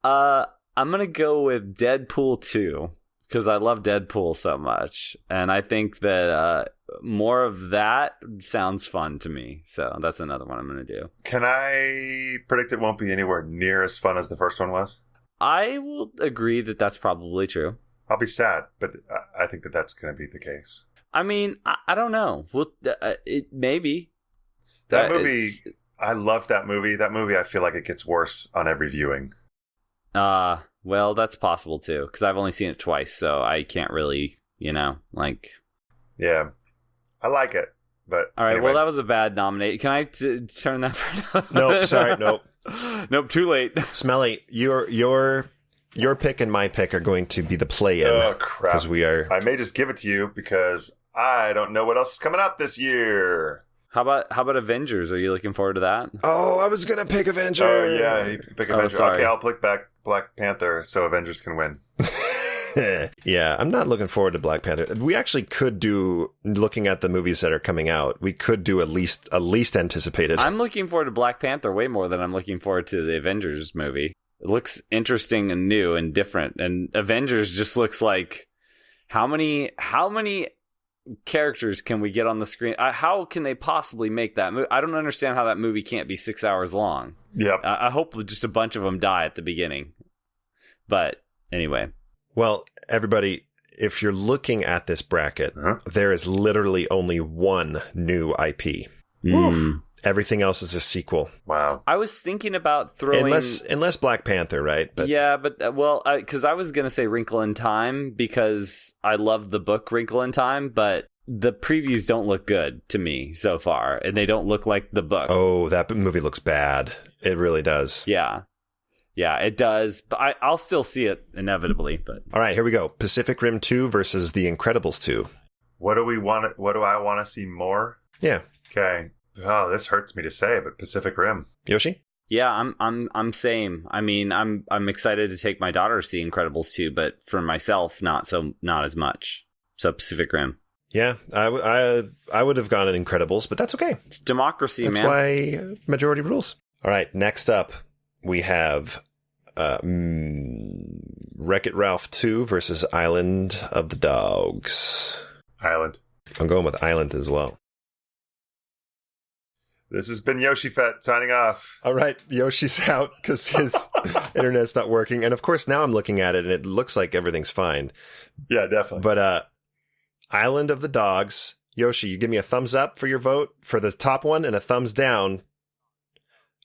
I'm gonna go with Deadpool 2 because I love Deadpool so much, and I think that more of that sounds fun to me. So that's another one I'm gonna do. Can I predict it won't be anywhere near as fun as the first one was? I will agree that that's probably true. I'll be sad, but I think that that's going to be the case. I mean, I don't know. Well, maybe. That movie, I love that movie. That movie, I feel like it gets worse on every viewing. Well, that's possible too, because I've only seen it twice, so I can't really, like... Yeah, I like it, but all right, anyway. well, that was a bad nominate. Can I turn that for... Nope, sorry, nope. Nope, too late. Smelly, your pick and my pick are going to be the play-in. Oh, crap. Because I may just give it to you because I don't know what else is coming up this year. How about Avengers? Are you looking forward to that? Oh, I was going to pick Avengers. Oh, yeah, pick Avengers. Sorry. Okay, I'll pick back Black Panther so Avengers can win. Yeah, I'm not looking forward to Black Panther. We actually could do, looking at the movies that are coming out, we could do at least anticipated. I'm looking forward to Black Panther way more than I'm looking forward to the Avengers movie. It looks interesting and new and different. And Avengers just looks like, how many characters can we get on the screen? How can they possibly make that movie? I don't understand how that movie can't be 6 hours long. Yep. I hope just a bunch of them die at the beginning. But anyway. Well, everybody, if you're looking at this bracket, there is literally only one new IP. Everything else is a sequel. Wow. I was thinking about throwing... Unless Black Panther, right? But yeah, but, because I was going to say Wrinkle in Time because I love the book Wrinkle in Time, but the previews don't look good to me so far, and they don't look like the book. Oh, that movie looks bad. It really does. Yeah. Yeah, it does, but I'll still see it inevitably. But all right, here we go. Pacific Rim 2 versus The Incredibles 2. What do I want to see more? Yeah. Okay. Oh, this hurts me to say, but Pacific Rim. Yoshi? Yeah, I'm same. I mean, I'm excited to take my daughter to see Incredibles 2, but for myself, not as much. So Pacific Rim. Yeah, I would have gone in Incredibles, but that's okay. It's democracy, that's man. That's why majority rules. All right, next up, we have Wreck-It Ralph 2 versus Island of the Dogs. Island. I'm going with Island as well. This has been Yoshifett signing off. All right, Yoshi's out because his internet's not working. And of course, now I'm looking at it and it looks like everything's fine. Yeah, definitely. But Island of the Dogs, Yoshi, you give me a thumbs up for your vote for the top one and a thumbs down.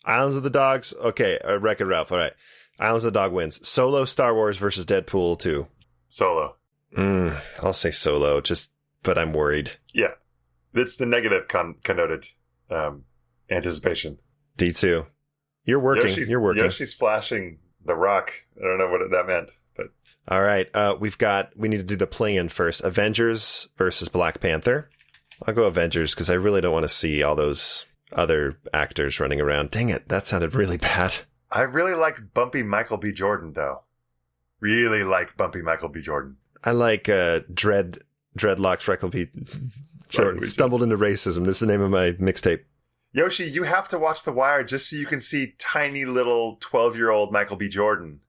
Islands of the Dogs. Okay, Wreck-It Ralph. All right. Islands of the Dog wins. Solo, Star Wars versus Deadpool 2. Solo. I'll say Solo, but I'm worried. Yeah. It's the negative connoted anticipation. D2. You're working. You're working. Yoshi's flashing the rock. I don't know what that meant, but. All right. We need to do the play-in first. Avengers versus Black Panther. I'll go Avengers because I really don't want to see all those other actors running around. Dang it. That sounded really bad. I really like bumpy Michael B. Jordan, though. Really like bumpy Michael B. Jordan. I like Dreadlocks Michael B. Jordan. Stumbled into Racism. This is the name of my mixtape. Yoshi, you have to watch The Wire just so you can see tiny little 12-year-old Michael B. Jordan.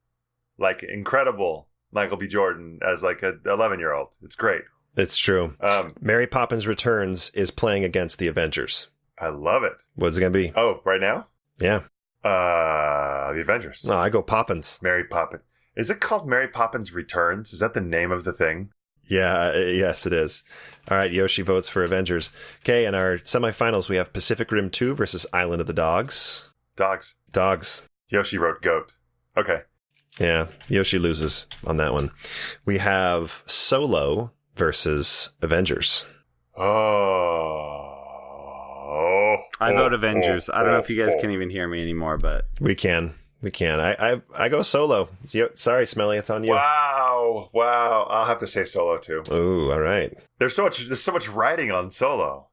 Like, incredible Michael B. Jordan as like an 11-year-old. It's great. It's true. Mary Poppins Returns is playing against the Avengers. I love it. What's it going to be? Oh, right now? Yeah. The Avengers. No, I go Poppins. Mary Poppins. Is it called Mary Poppins Returns? Is that the name of the thing? Yeah, yes, it is. All right, Yoshi votes for Avengers. Okay, in our semifinals, we have Pacific Rim 2 versus Island of the Dogs. Dogs. Yoshi wrote goat. Okay. Yeah, Yoshi loses on that one. We have Solo versus Avengers. I vote Avengers. I don't know if you guys can even hear me anymore, but we can. I go Solo. Sorry, Smelly, it's on you. Wow. I'll have to say Solo too. Ooh, all right. There's so much writing on Solo.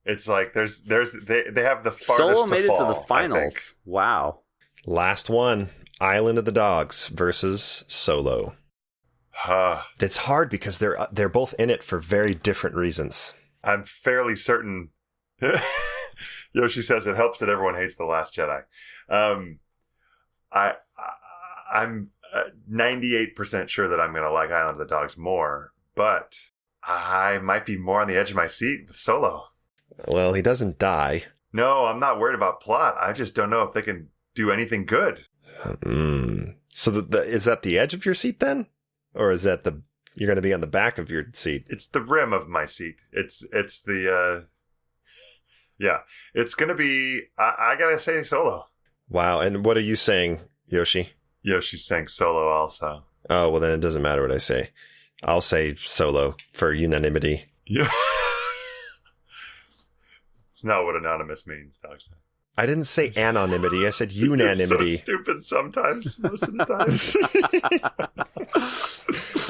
It's like they have the farthest Solo made to fall, it to the finals. Wow. Last one. Island of the Dogs versus Solo. It's hard because they're both in it for very different reasons. I'm fairly certain. Yoshi says it helps that everyone hates The Last Jedi. I'm 98% sure that I'm going to like Island of the Dogs more, but I might be more on the edge of my seat with Solo. Well, he doesn't die. No, I'm not worried about plot. I just don't know if they can do anything good. So is that the edge of your seat then? Or is that you're going to be on the back of your seat? It's the rim of my seat. It's the, yeah, it's going to be, I got to say Solo. Wow. And what are you saying, Yoshi? Yoshi's saying Solo also. Oh, well then it doesn't matter what I say. I'll say Solo for unanimity. Yeah. It's not what anonymous means, Dogsdie. I didn't say anonymity. I said unanimity. You're so stupid sometimes, most of the time.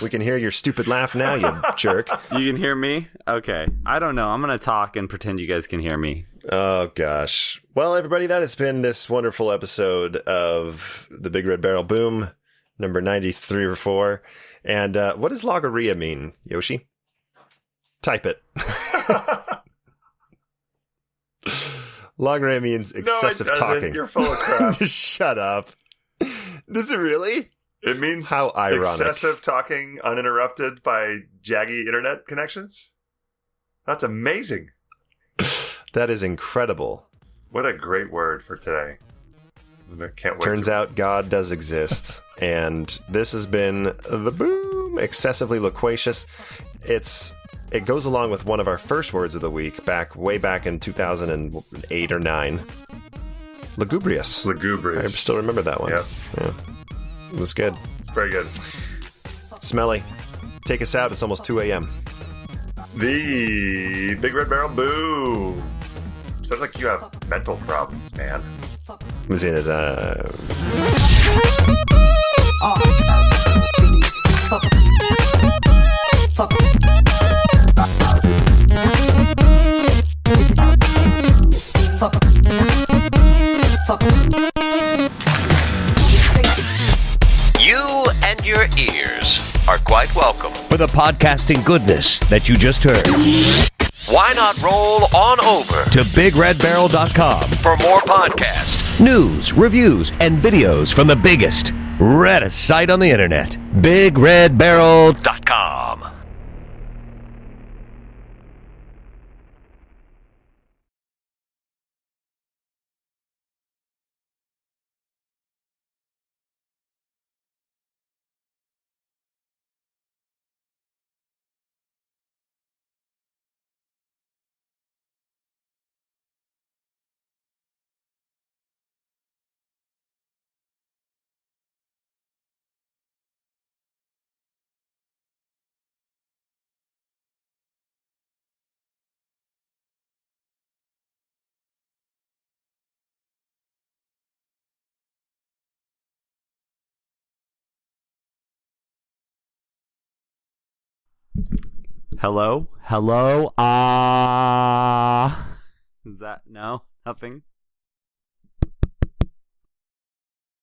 We can hear your stupid laugh now, you jerk. You can hear me? Okay. I don't know. I'm going to talk and pretend you guys can hear me. Oh, gosh. Well, everybody, that has been this wonderful episode of the Big Red Barrel Boom, number 93 or 4. And what does logorrhea mean, Yoshi? Type it. Logorrhea means excessive talking. You're full of crap. Shut up. Does it really? It means how ironic. Excessive talking uninterrupted by jaggy internet connections? That's amazing. That is incredible. What a great word for today. I can't wait. Turns out God does exist. And this has been the Boom. Excessively loquacious. It goes along with one of our first words of the week, way back in 2008 or 9. Lugubrious. I still remember that one. Yep. Yeah. It was good. It's very good. Smelly, take us out. It's almost 2 a.m. The Big Red Barrel Boom. Sounds like you have mental problems, man. It was in his You and your ears are quite welcome for the podcasting goodness that you just heard. Why not roll on over to BigRedBarel.com for more podcasts, news, reviews, and videos from the biggest, reddest site on the internet, BigRedBarel.com. Hello? Ah. Is that no? Nothing?